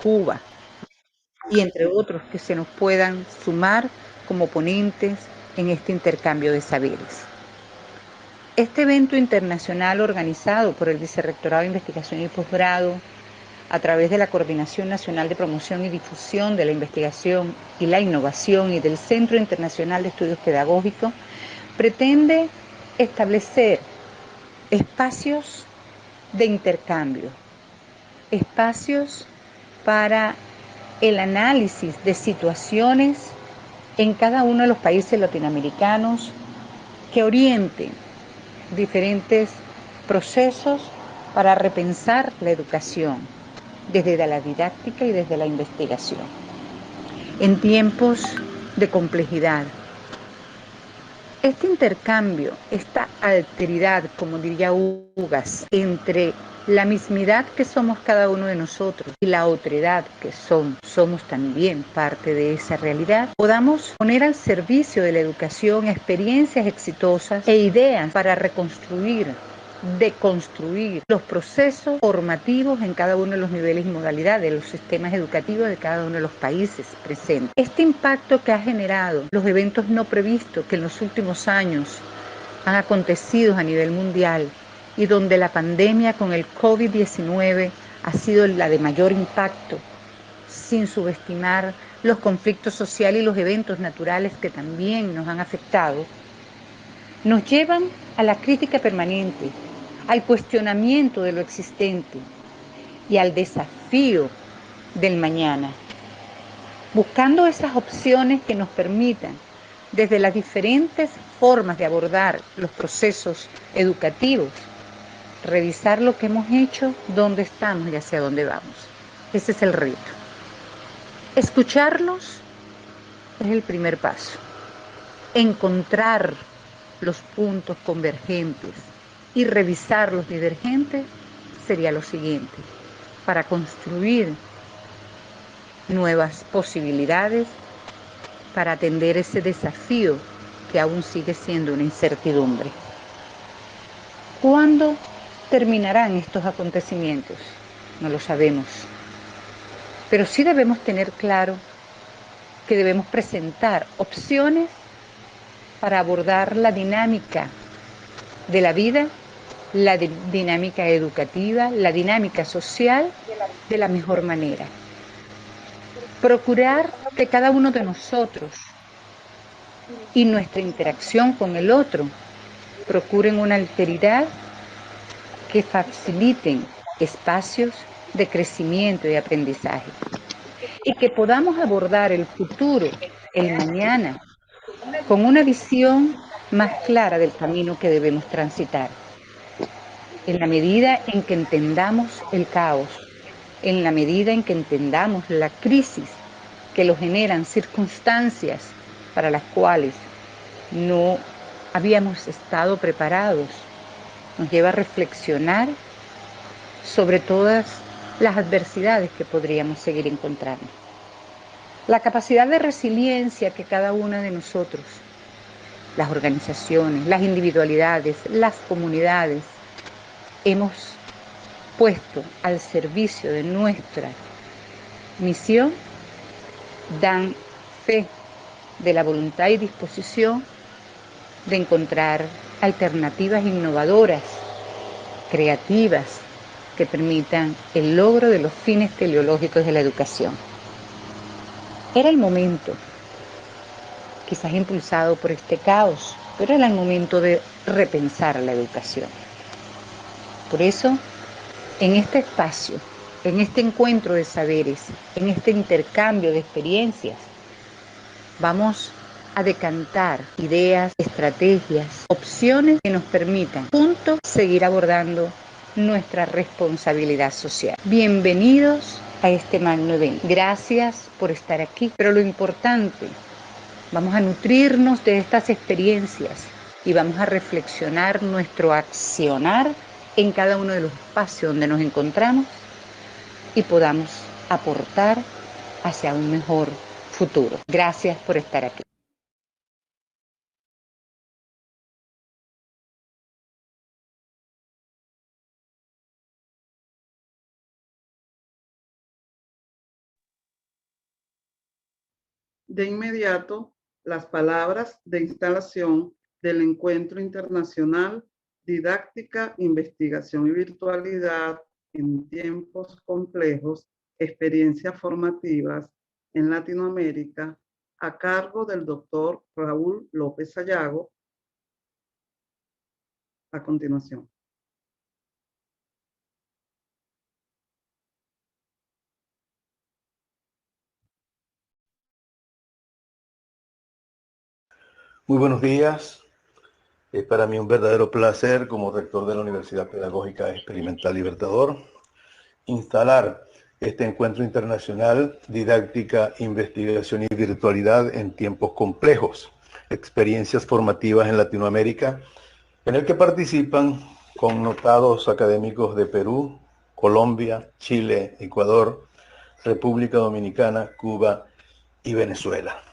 Cuba, y entre otros que se nos puedan sumar como ponentes en este intercambio de saberes. Este evento internacional organizado por el Vicerrectorado de Investigación y Posgrado a través de la Coordinación Nacional de Promoción y Difusión de la Investigación y la Innovación y del Centro Internacional de Estudios Pedagógicos pretende establecer espacios de intercambio, espacios para el análisis de situaciones en cada uno de los países latinoamericanos que orienten diferentes procesos para repensar la educación desde la didáctica y desde la investigación. En tiempos de complejidad, este intercambio, esta alteridad, como diría Ugas, entre la mismidad que somos cada uno de nosotros y la otredad que somos también parte de esa realidad, podamos poner al servicio de la educación experiencias exitosas e ideas para reconstruir, deconstruir los procesos formativos en cada uno de los niveles y modalidades de los sistemas educativos de cada uno de los países presentes. Este impacto que ha generado los eventos no previstos que en los últimos años han acontecido a nivel mundial y donde la pandemia con el COVID-19 ha sido la de mayor impacto, sin subestimar los conflictos sociales y los eventos naturales que también nos han afectado, nos llevan a la crítica permanente, al cuestionamiento de lo existente y al desafío del mañana, buscando esas opciones que nos permitan, desde las diferentes formas de abordar los procesos educativos, revisar lo que hemos hecho, dónde estamos y hacia dónde vamos. Ese es el reto. Escucharlos es el primer paso. Encontrar los puntos convergentes y revisar los divergentes sería lo siguiente, para construir nuevas posibilidades, para atender ese desafío que aún sigue siendo una incertidumbre. ¿Cuándo terminarán estos acontecimientos? No lo sabemos, pero sí debemos tener claro que debemos presentar opciones para abordar la dinámica de la vida, la dinámica educativa, la dinámica social de la mejor manera. Procurar que cada uno de nosotros y nuestra interacción con el otro procuren una alteridad que faciliten espacios de crecimiento y aprendizaje y que podamos abordar el futuro, el mañana, con una visión más clara del camino que debemos transitar. En la medida en que entendamos el caos, en la medida en que entendamos la crisis que lo generan circunstancias para las cuales no habíamos estado preparados, nos lleva a reflexionar sobre todas las adversidades que podríamos seguir encontrando. La capacidad de resiliencia que cada una de nosotros, las organizaciones, las individualidades, las comunidades, hemos puesto al servicio de nuestra misión, dan fe de la voluntad y disposición de encontrar alternativas innovadoras, creativas, que permitan el logro de los fines teleológicos de la educación. Era el momento, quizás impulsado por este caos, pero era el momento de repensar la educación. Por eso, en este espacio, en este encuentro de saberes, en este intercambio de experiencias, vamos a decantar ideas, estrategias, opciones que nos permitan juntos seguir abordando nuestra responsabilidad social. Bienvenidos a este magno evento. Gracias por estar aquí, pero lo importante, vamos a nutrirnos de estas experiencias y vamos a reflexionar nuestro accionar en cada uno de los espacios donde nos encontramos y podamos aportar hacia un mejor futuro. Gracias por estar aquí. De inmediato, las palabras de instalación del Encuentro Internacional Didáctica, Investigación y Virtualidad en Tiempos Complejos, Experiencias Formativas en Latinoamérica, a cargo del doctor Raúl López Sayago, a continuación. Muy buenos días. Es para mí un verdadero placer, como rector de la Universidad Pedagógica Experimental Libertador, instalar este encuentro internacional Didáctica, Investigación y Virtualidad en Tiempos Complejos, Experiencias Formativas en Latinoamérica, en el que participan connotados académicos de Perú, Colombia, Chile, Ecuador, República Dominicana, Cuba y Venezuela.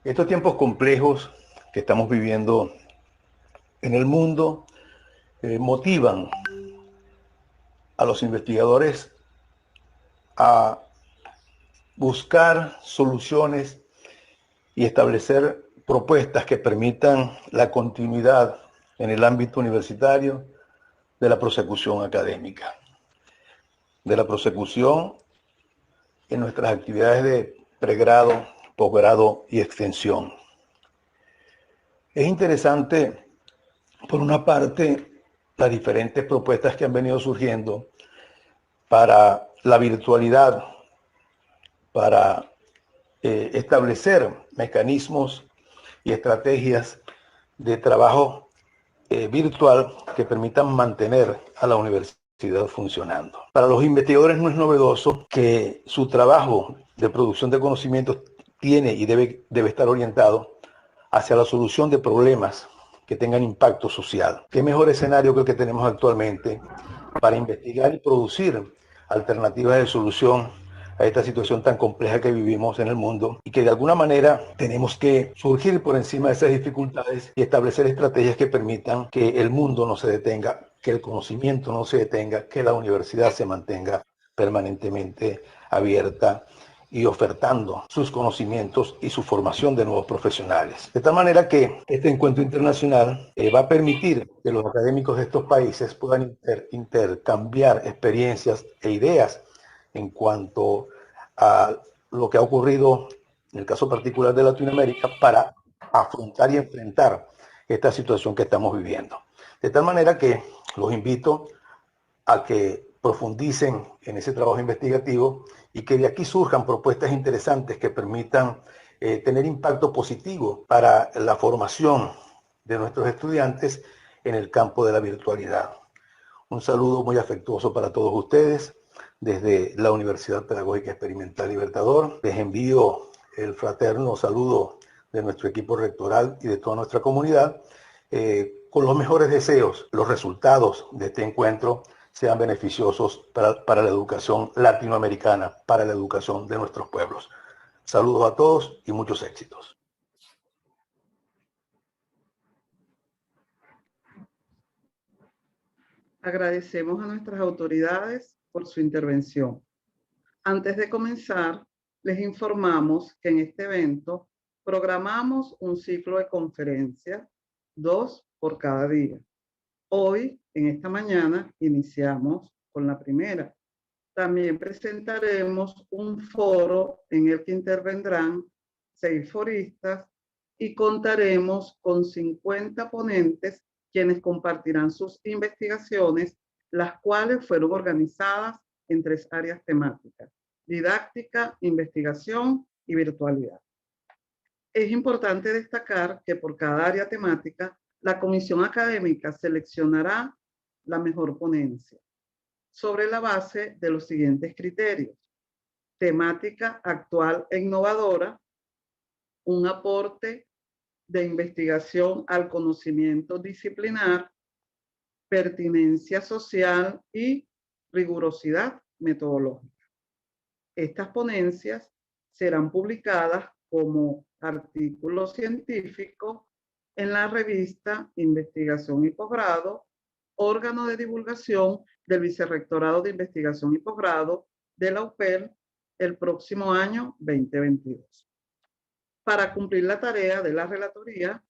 Estos tiempos complejos que estamos viviendo en el mundo motivan a los investigadores a buscar soluciones y establecer propuestas que permitan la continuidad en el ámbito universitario de la prosecución académica, de la prosecución en nuestras actividades de pregrado, posgrado y extensión. Es interesante, por una parte, las diferentes propuestas que han venido surgiendo para la virtualidad, para establecer mecanismos y estrategias de trabajo virtual que permitan mantener a la universidad funcionando. Para los investigadores no es novedoso que su trabajo de producción de conocimientos tiene y debe estar orientado hacia la solución de problemas que tengan impacto social. ¿Qué mejor escenario que el que tenemos actualmente para investigar y producir alternativas de solución a esta situación tan compleja que vivimos en el mundo y que de alguna manera tenemos que surgir por encima de esas dificultades y establecer estrategias que permitan que el mundo no se detenga, que el conocimiento no se detenga, que la universidad se mantenga permanentemente abierta y ofertando sus conocimientos y su formación de nuevos profesionales. De tal manera que este encuentro internacional va a permitir que los académicos de estos países puedan intercambiar experiencias e ideas en cuanto a lo que ha ocurrido en el caso particular de Latinoamérica para afrontar y enfrentar esta situación que estamos viviendo. De tal manera que los invito a que profundicen en ese trabajo investigativo y que de aquí surjan propuestas interesantes que permitan tener impacto positivo para la formación de nuestros estudiantes en el campo de la virtualidad. Un saludo muy afectuoso para todos ustedes desde la Universidad Pedagógica Experimental Libertador. Les envío el fraterno saludo de nuestro equipo rectoral y de toda nuestra comunidad, con los mejores deseos. Los resultados de este encuentro sean beneficiosos para la educación latinoamericana, para la educación de nuestros pueblos. Saludos a todos y muchos éxitos. Agradecemos a nuestras autoridades por su intervención. Antes de comenzar, les informamos que en este evento programamos un ciclo de conferencias, 2 por cada día. Hoy, en esta mañana, iniciamos con la primera. También presentaremos un foro en el que intervendrán 6 foristas y contaremos con 50 ponentes quienes compartirán sus investigaciones, las cuales fueron organizadas en 3 áreas temáticas: didáctica, investigación y virtualidad. Es importante destacar que por cada área temática, la comisión académica seleccionará la mejor ponencia sobre la base de los siguientes criterios: temática actual e innovadora, un aporte de investigación al conocimiento disciplinar, pertinencia social y rigurosidad metodológica. Estas ponencias serán publicadas como artículos científicos en la revista Investigación y Posgrado, órgano de divulgación del Vicerrectorado de Investigación y Posgrado de la UPEL, el próximo año 2022. Para cumplir la tarea de la relatoría,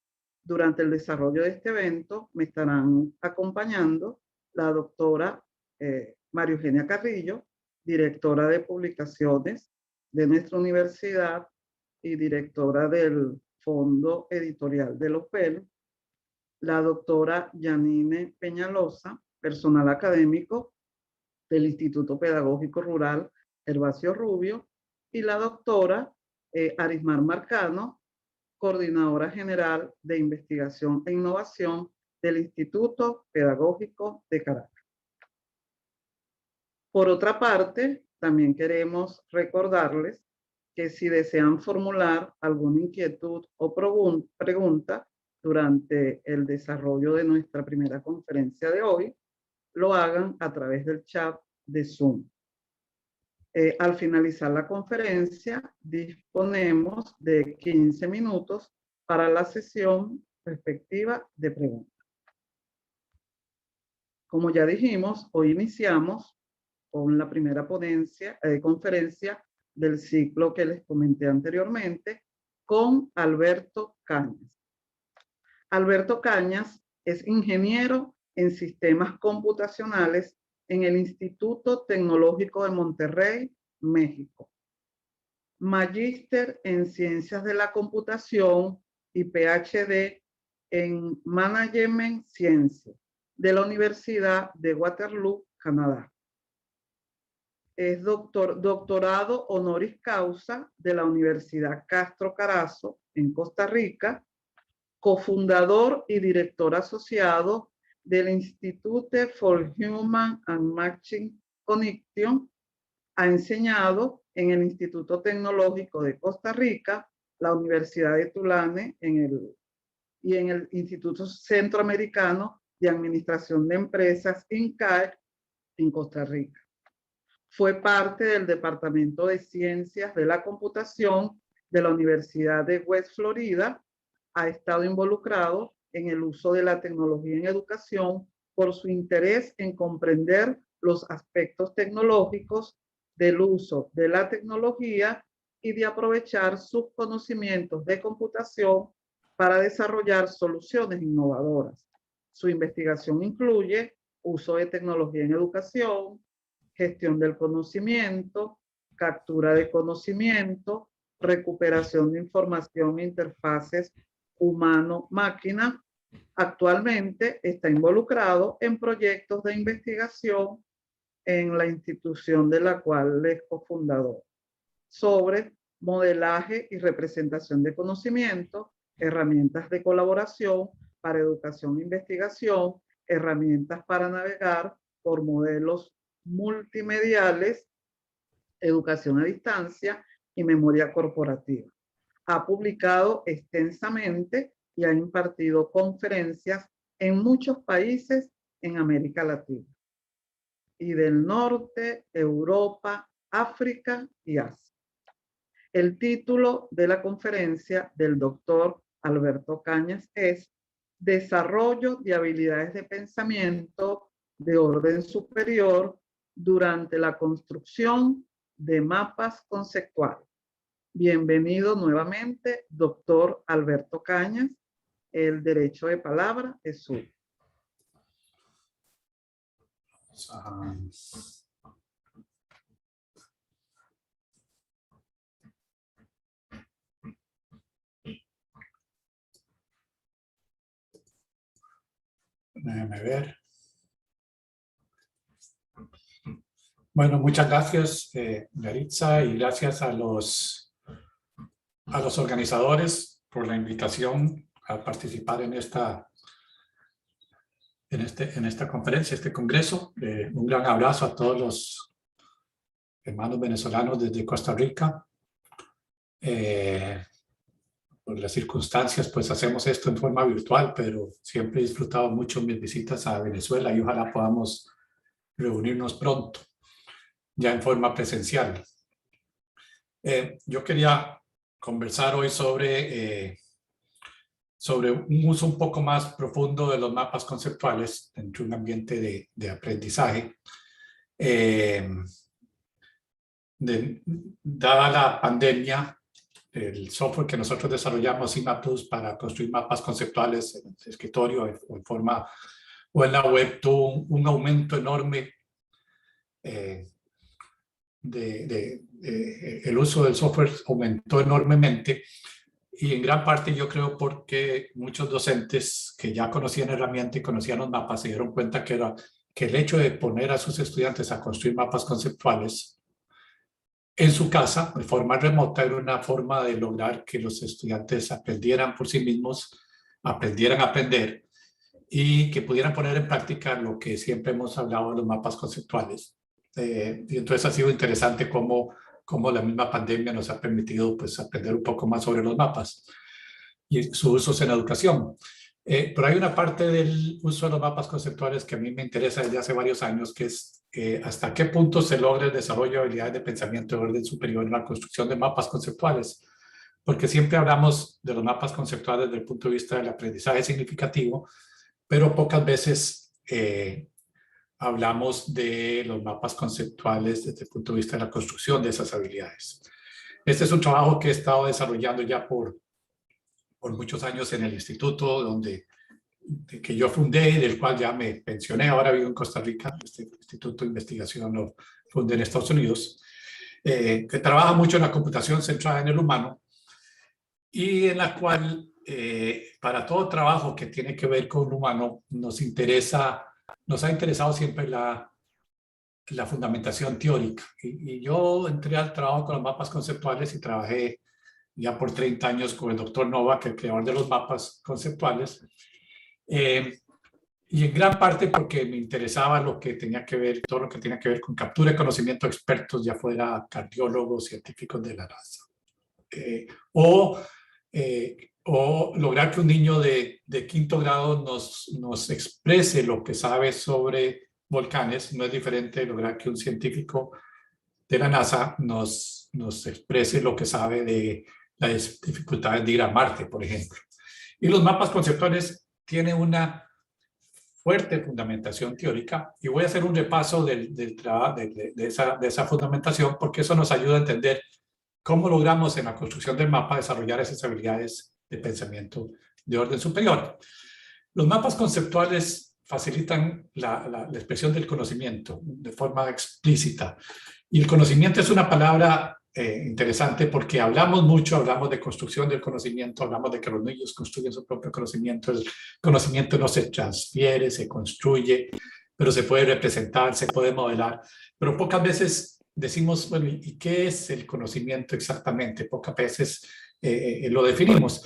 durante el desarrollo de este evento me estarán acompañando la doctora María Eugenia Carrillo, directora de publicaciones de nuestra universidad y directora del Fondo Editorial de OPEL, la doctora Yanine Peñalosa, personal académico del Instituto Pedagógico Rural Gervasio Rubio, y la doctora Arismar Marcano, coordinadora general de investigación e innovación del Instituto Pedagógico de Caracas. Por otra parte, también queremos recordarles que si desean formular alguna inquietud o pregunta durante el desarrollo de nuestra primera conferencia de hoy, lo hagan a través del chat de Zoom. Al finalizar la conferencia, disponemos de 15 minutos para la sesión respectiva de preguntas. Como ya dijimos, hoy iniciamos con la primera conferencia del ciclo que les comenté anteriormente, con Alberto Cañas. Alberto Cañas es ingeniero en sistemas computacionales en el Instituto Tecnológico de Monterrey, México. Magíster en Ciencias de la Computación y PhD en Management Sciences de la Universidad de Waterloo, Canadá. Es doctorado honoris causa de la Universidad Castro Carazo en Costa Rica, cofundador y director asociado del Institute for Human and Machine Cognition. Ha enseñado en el Instituto Tecnológico de Costa Rica, la Universidad de Tulane y en el Instituto Centroamericano de Administración de Empresas, INCAE, en Costa Rica. Fue parte del Departamento de Ciencias de la Computación de la Universidad de West Florida. Ha estado involucrado en el uso de la tecnología en educación por su interés en comprender los aspectos tecnológicos del uso de la tecnología y de aprovechar sus conocimientos de computación para desarrollar soluciones innovadoras. Su investigación incluye uso de tecnología en educación, gestión del conocimiento, captura de conocimiento, recuperación de información e interfaces humano-máquina. Actualmente está involucrado en proyectos de investigación en la institución de la cual es cofundador, sobre modelaje y representación de conocimiento, herramientas de colaboración para educación e investigación, herramientas para navegar por modelos multimediales, educación a distancia y memoria corporativa. Ha publicado extensamente y ha impartido conferencias en muchos países en América Latina y del norte, Europa, África y Asia. El título de la conferencia del doctor Alberto Cañas es Desarrollo de habilidades de pensamiento de orden superior durante la construcción de mapas conceptuales. Bienvenido nuevamente, doctor Alberto Cañas. El derecho de palabra es suyo. Déjame ver. Bueno, muchas gracias, Yaritza, y gracias a los organizadores por la invitación a participar en esta conferencia, este congreso. Un gran abrazo a todos los hermanos venezolanos desde Costa Rica. Por las circunstancias, pues hacemos esto en forma virtual, pero siempre he disfrutado mucho mis visitas a Venezuela y ojalá podamos reunirnos pronto, ya en forma presencial. Yo quería conversar hoy sobre un uso un poco más profundo de los mapas conceptuales dentro de un ambiente de aprendizaje. Dada la pandemia, el software que nosotros desarrollamos, IMAplus, para construir mapas conceptuales en el escritorio o en forma o en la web, tuvo un aumento enorme. El uso del software aumentó enormemente, y en gran parte yo creo porque muchos docentes que ya conocían la herramienta y conocían los mapas se dieron cuenta que el hecho de poner a sus estudiantes a construir mapas conceptuales en su casa de forma remota era una forma de lograr que los estudiantes aprendieran por sí mismos, aprendieran a aprender y que pudieran poner en práctica lo que siempre hemos hablado de los mapas conceptuales. Y entonces ha sido interesante cómo la misma pandemia nos ha permitido pues, aprender un poco más sobre los mapas y sus usos en educación. Pero hay una parte del uso de los mapas conceptuales que a mí me interesa desde hace varios años, que es hasta qué punto se logra el desarrollo de habilidades de pensamiento de orden superior en la construcción de mapas conceptuales. Porque siempre hablamos de los mapas conceptuales desde el punto de vista del aprendizaje significativo, pero pocas veces hablamos de los mapas conceptuales desde el punto de vista de la construcción de esas habilidades. Este es un trabajo que he estado desarrollando ya por muchos años en el instituto que yo fundé, del cual ya me pensioné, ahora vivo en Costa Rica. Este instituto de investigación lo fundé en Estados Unidos, que trabaja mucho en la computación centrada en el humano y en la cual para todo trabajo que tiene que ver con el humano nos ha interesado siempre la fundamentación teórica. Y yo entré al trabajo con los mapas conceptuales y trabajé ya por 30 años con el doctor Novak, el creador de los mapas conceptuales. Y en gran parte porque me interesaba todo lo que tenía que ver con captura de conocimiento de expertos, ya fuera cardiólogos, científicos de la NASA. O lograr que un niño de quinto grado nos exprese lo que sabe sobre volcanes. No es diferente de lograr que un científico de la NASA nos exprese lo que sabe de las dificultades de ir a Marte, por ejemplo. Y los mapas conceptuales tienen una fuerte fundamentación teórica, y voy a hacer un repaso de esa fundamentación, porque eso nos ayuda a entender cómo logramos en la construcción del mapa desarrollar esas habilidades de pensamiento de orden superior. Los mapas conceptuales facilitan la expresión del conocimiento de forma explícita. Y el conocimiento es una palabra interesante porque hablamos de construcción del conocimiento, hablamos de que los niños construyen su propio conocimiento. El conocimiento no se transfiere, se construye, pero se puede representar, se puede modelar. Pero pocas veces decimos, bueno, ¿y qué es el conocimiento exactamente? Pocas veces lo definimos.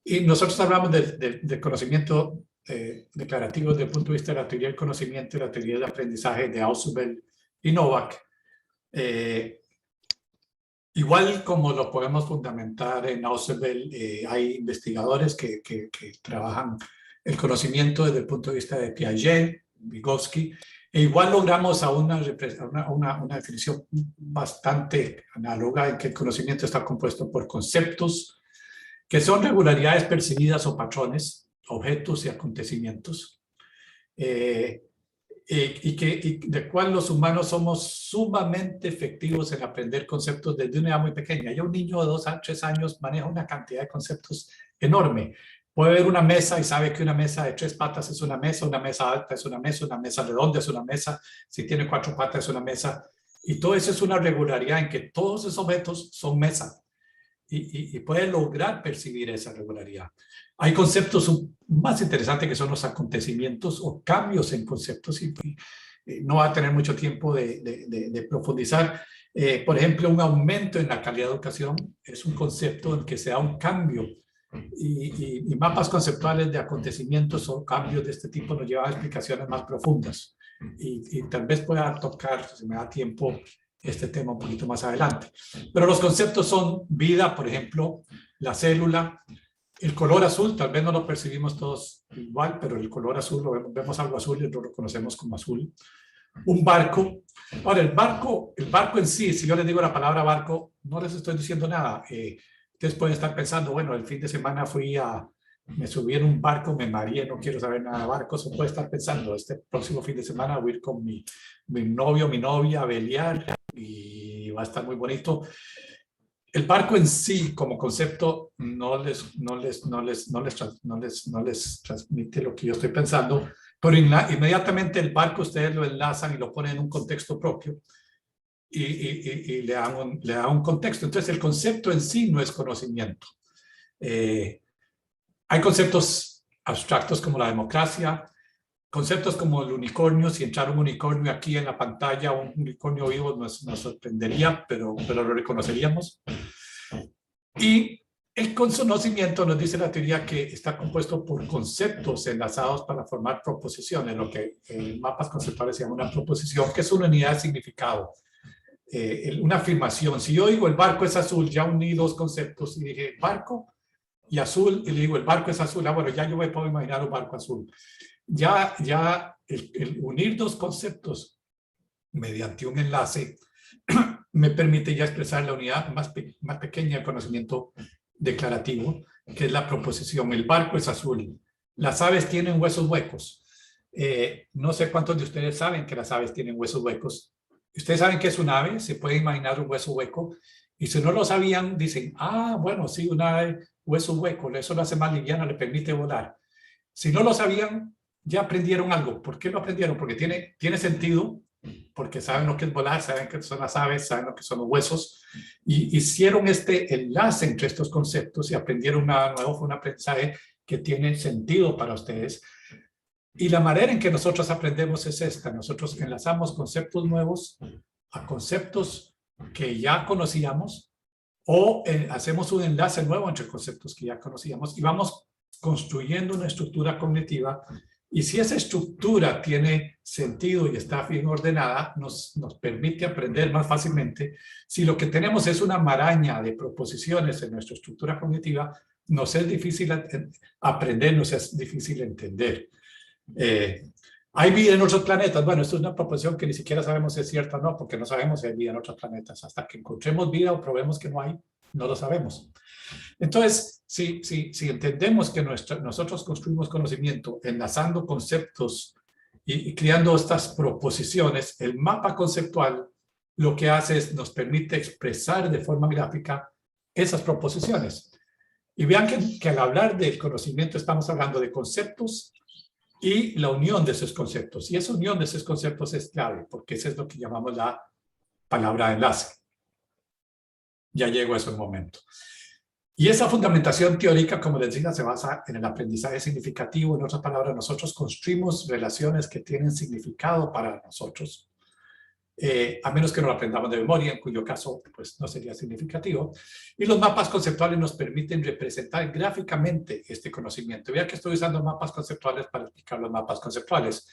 Y nosotros hablamos del conocimiento declarativo desde el punto de vista de la teoría del conocimiento y la teoría del aprendizaje de Ausubel y Novak. Igual como lo podemos fundamentar en Ausubel, hay investigadores que trabajan el conocimiento desde el punto de vista de Piaget, Vygotsky, e igual logramos a una definición bastante análoga en que el conocimiento está compuesto por conceptos que son regularidades percibidas o patrones, objetos y acontecimientos, y de cual los humanos somos sumamente efectivos en aprender conceptos desde una edad muy pequeña. Ya un niño de 2 a 3 años maneja una cantidad de conceptos enorme. Puede ver una mesa y sabe que una mesa de 3 patas es una mesa alta es una mesa redonda es una mesa, si tiene 4 patas es una mesa, y todo eso es una regularidad en que todos esos objetos son mesa, y puede lograr percibir esa regularidad. Hay conceptos más interesantes que son los acontecimientos o cambios en conceptos, y no va a tener mucho tiempo de profundizar. Por ejemplo, un aumento en la calidad de educación es un concepto en que se da un cambio, y mapas conceptuales de acontecimientos o cambios de este tipo nos llevan a explicaciones más profundas, y tal vez pueda tocar, si me da tiempo, este tema un poquito más adelante. Pero los conceptos son vida, por ejemplo, la célula, el color azul. Tal vez no lo percibimos todos igual, pero el color azul, vemos algo azul y lo reconocemos como azul. Un barco. Ahora, el barco en sí, si yo les digo la palabra barco, no les estoy diciendo nada. Ustedes pueden estar pensando, bueno, el fin de semana me subí en un barco, me mareé, no quiero saber nada de barcos. O puede estar pensando, este próximo fin de semana voy a ir con mi novio, mi novia a velear y va a estar muy bonito. El barco en sí, como concepto, no les transmite lo que yo estoy pensando, pero inmediatamente el barco ustedes lo enlazan y lo ponen en un contexto propio y le dan un contexto. Entonces, el concepto en sí no es conocimiento. Hay conceptos abstractos como la democracia, conceptos como el unicornio. Si entrara un unicornio aquí en la pantalla, un unicornio vivo nos sorprendería, pero lo reconoceríamos. Y el conocimiento nos dice la teoría que está compuesto por conceptos enlazados para formar proposiciones, lo que en mapas conceptuales se llama una proposición, que es una unidad de significado, una afirmación. Si yo digo el barco es azul, ya uní dos conceptos y dije barco y azul, y le digo el barco es azul, bueno, ya yo me puedo imaginar un barco azul. Ya el unir dos conceptos mediante un enlace me permite ya expresar la unidad más pequeña del conocimiento declarativo, que es la proposición. El barco es azul. Las aves tienen huesos huecos. No sé cuántos de ustedes saben que las aves tienen huesos huecos. Ustedes saben que es un ave, se puede imaginar un hueso hueco. Y si no lo sabían, dicen, bueno, sí, un ave, hueso hueco, eso lo hace más liviano, le permite volar. Si no lo sabían, ya aprendieron algo. ¿Por qué lo aprendieron? Porque tiene sentido, porque saben lo que es volar, saben que son las aves, saben lo que son los huesos, y hicieron este enlace entre estos conceptos y aprendieron nada nuevo. Fue un aprendizaje que tiene sentido para ustedes. Y la manera en que nosotros aprendemos es esta. Nosotros enlazamos conceptos nuevos a conceptos que ya conocíamos, o hacemos un enlace nuevo entre conceptos que ya conocíamos y vamos construyendo una estructura cognitiva. Y si esa estructura tiene sentido y está bien ordenada, nos permite aprender más fácilmente. Si lo que tenemos es una maraña de proposiciones en nuestra estructura cognitiva, nos es difícil aprender, nos es difícil entender. ¿Hay vida en otros planetas? Bueno, esto es una proposición que ni siquiera sabemos si es cierta o no, porque no sabemos si hay vida en otros planetas. Hasta que encontremos vida o probemos que no hay, no lo sabemos. Entonces, si entendemos que nosotros construimos conocimiento enlazando conceptos y creando estas proposiciones, el mapa conceptual lo que hace es nos permite expresar de forma gráfica esas proposiciones. Y vean que al hablar del conocimiento estamos hablando de conceptos y la unión de esos conceptos. Y esa unión de esos conceptos es clave, porque eso es lo que llamamos la palabra enlace. Ya llego a ese momento. Y esa fundamentación teórica, como les decía, se basa en el aprendizaje significativo. En otras palabras, nosotros construimos relaciones que tienen significado para nosotros, a menos que no lo aprendamos de memoria, en cuyo caso pues, no sería significativo. Y los mapas conceptuales nos permiten representar gráficamente este conocimiento. Vean que estoy usando mapas conceptuales para explicar los mapas conceptuales.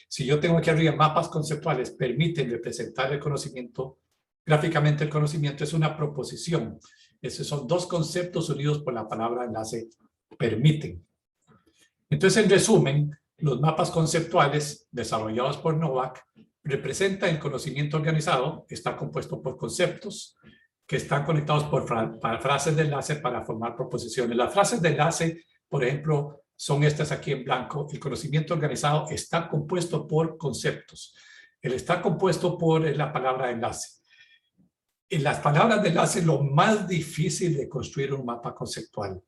Si yo tengo aquí arriba mapas conceptuales, permiten representar el conocimiento. Gráficamente el conocimiento es una proposición. Esos son dos conceptos unidos por la palabra enlace, permiten. Entonces, en resumen, los mapas conceptuales desarrollados por Novak representan el conocimiento organizado. Está compuesto por conceptos que están conectados por frases de enlace para formar proposiciones. Las frases de enlace, por ejemplo, son estas aquí en blanco. El conocimiento organizado está compuesto por conceptos. El está compuesto por la palabra enlace. En las palabras de enlace, lo más difícil de construir un mapa conceptual,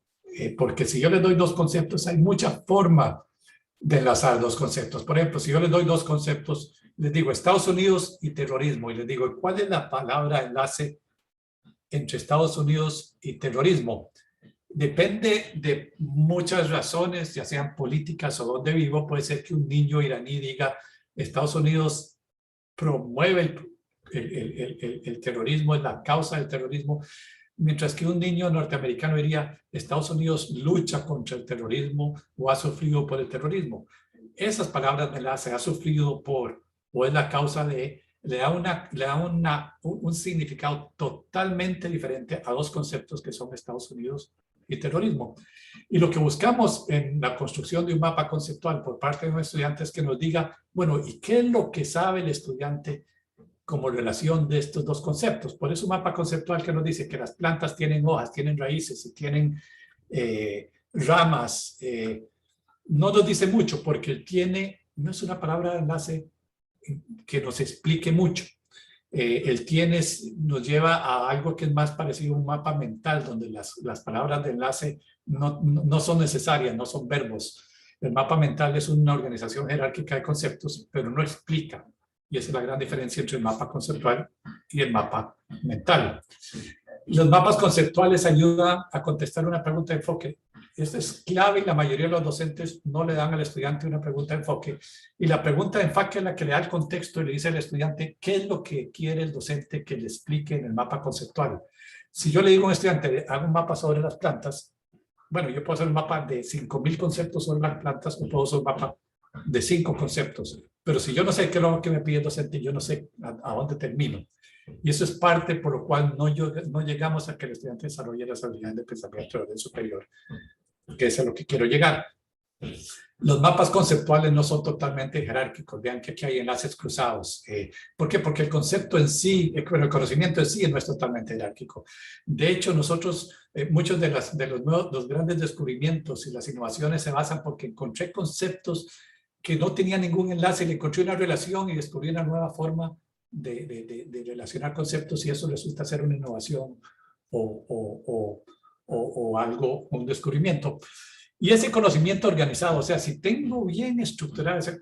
porque si yo les doy dos conceptos, hay mucha forma de enlazar dos conceptos. Por ejemplo, si yo les doy dos conceptos, les digo Estados Unidos y terrorismo, y les digo, ¿cuál es la palabra enlace entre Estados Unidos y terrorismo? Depende de muchas razones, ya sean políticas o donde vivo. Puede ser que un niño iraní diga, Estados Unidos promueve el terrorismo, es la causa del terrorismo, mientras que un niño norteamericano diría, Estados Unidos lucha contra el terrorismo o ha sufrido por el terrorismo. Esas palabras de enlace, ha sufrido por, o es la causa de, le da un significado totalmente diferente a dos conceptos que son Estados Unidos y terrorismo. Y lo que buscamos en la construcción de un mapa conceptual por parte de un estudiante es que nos diga, bueno, ¿y qué es lo que sabe el estudiante como relación de estos dos conceptos? Por eso un mapa conceptual que nos dice que las plantas tienen hojas, tienen raíces y tienen ramas, no nos dice mucho, porque tiene, no es una palabra de enlace que nos explique mucho. El tienes nos lleva a algo que es más parecido a un mapa mental, donde las palabras de enlace no son necesarias, no son verbos. El mapa mental es una organización jerárquica de conceptos, pero no explica. Y esa es la gran diferencia entre el mapa conceptual y el mapa mental. Los mapas conceptuales ayudan a contestar una pregunta de enfoque. Esto es clave y la mayoría de los docentes no le dan al estudiante una pregunta de enfoque. Y la pregunta de enfoque es la que le da el contexto y le dice al estudiante qué es lo que quiere el docente que le explique en el mapa conceptual. Si yo le digo a un estudiante, haga un mapa sobre las plantas, bueno, yo puedo hacer un mapa de 5.000 conceptos sobre las plantas o puedo hacer un mapa de 5 conceptos. Pero si yo no sé qué es lo que me pide el docente, yo no sé a dónde termino. Y eso es parte por lo cual no llegamos a que el estudiante desarrolle las habilidades de pensamiento de orden superior, que es a lo que quiero llegar. Los mapas conceptuales no son totalmente jerárquicos. Vean que aquí hay enlaces cruzados. ¿Por qué? Porque el concepto en sí, el conocimiento en sí no es totalmente jerárquico. De hecho, nosotros, muchos de los grandes descubrimientos y las innovaciones se basan porque encontré conceptos que no tenían ningún enlace y le encontré una relación y descubrí una nueva forma de relacionar conceptos y eso resulta ser una innovación o algo, un descubrimiento. Y ese conocimiento organizado, o sea, si tengo bien estructurado ese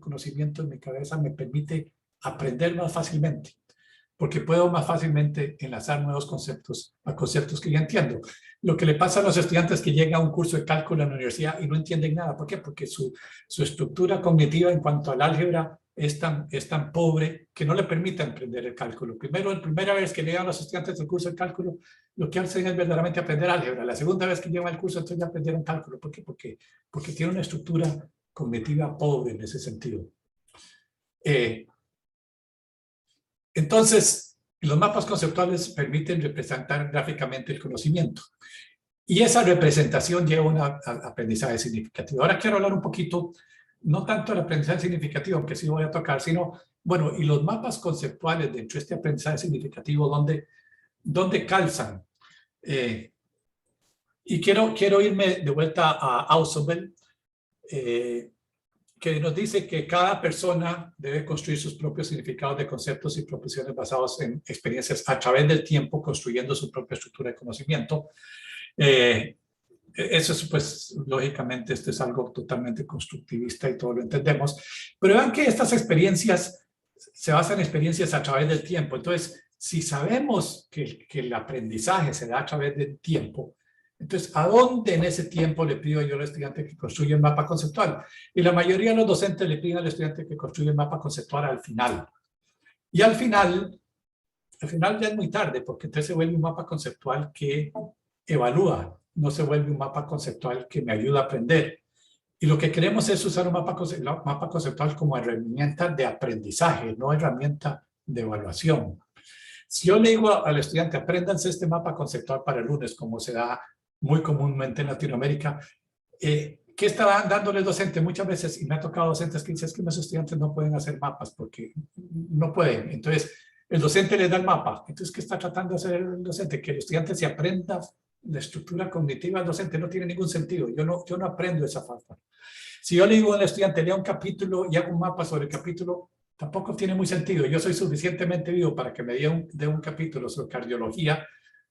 conocimiento en mi cabeza, me permite aprender más fácilmente, porque puedo más fácilmente enlazar nuevos conceptos a conceptos que ya entiendo. Lo que le pasa a los estudiantes que llegan a un curso de cálculo en la universidad y no entienden nada. ¿Por qué? Porque su estructura cognitiva en cuanto al álgebra es tan pobre que no le permite aprender el cálculo. La primera vez que llegan los estudiantes del curso de cálculo, lo que hacen es verdaderamente aprender álgebra. La segunda vez que llegan al curso, entonces ya aprendieron cálculo. ¿Por qué? Porque tiene una estructura cognitiva pobre en ese sentido. Entonces, los mapas conceptuales permiten representar gráficamente el conocimiento. Y esa representación lleva a un aprendizaje significativo. Ahora quiero hablar un poquito, no tanto del aprendizaje significativo, aunque sí voy a tocar, sino, bueno, y los mapas conceptuales dentro de este aprendizaje significativo, ¿dónde calzan? Y quiero irme de vuelta a Ausubel, que nos dice que cada persona debe construir sus propios significados de conceptos y proposiciones basados en experiencias a través del tiempo, construyendo su propia estructura de conocimiento. Eso es, pues, lógicamente, esto es algo totalmente constructivista y todo lo entendemos. Pero vean que estas experiencias se basan en experiencias a través del tiempo. Entonces, si sabemos que el aprendizaje se da a través del tiempo, entonces, ¿a dónde en ese tiempo le pido yo al estudiante que construya un mapa conceptual? Y la mayoría de los docentes le piden al estudiante que construya un mapa conceptual al final. Y al final ya es muy tarde, porque entonces se vuelve un mapa conceptual que evalúa, no se vuelve un mapa conceptual que me ayuda a aprender. Y lo que queremos es usar un mapa conceptual como herramienta de aprendizaje, no herramienta de evaluación. Si yo le digo al estudiante, apréndanse este mapa conceptual para el lunes, como se da muy comúnmente en Latinoamérica, ¿qué está dándole el docente? Muchas veces, y me ha tocado docentes que dicen, es que los estudiantes no pueden hacer mapas porque no pueden. Entonces, el docente les da el mapa. Entonces, ¿qué está tratando de hacer el docente? Que el estudiante se aprenda la estructura cognitiva del docente. No tiene ningún sentido. Yo no aprendo esa falta. Si yo le digo al estudiante, lea un capítulo y hago un mapa sobre el capítulo, tampoco tiene muy sentido. Yo soy suficientemente vivo para que me dé un capítulo sobre cardiología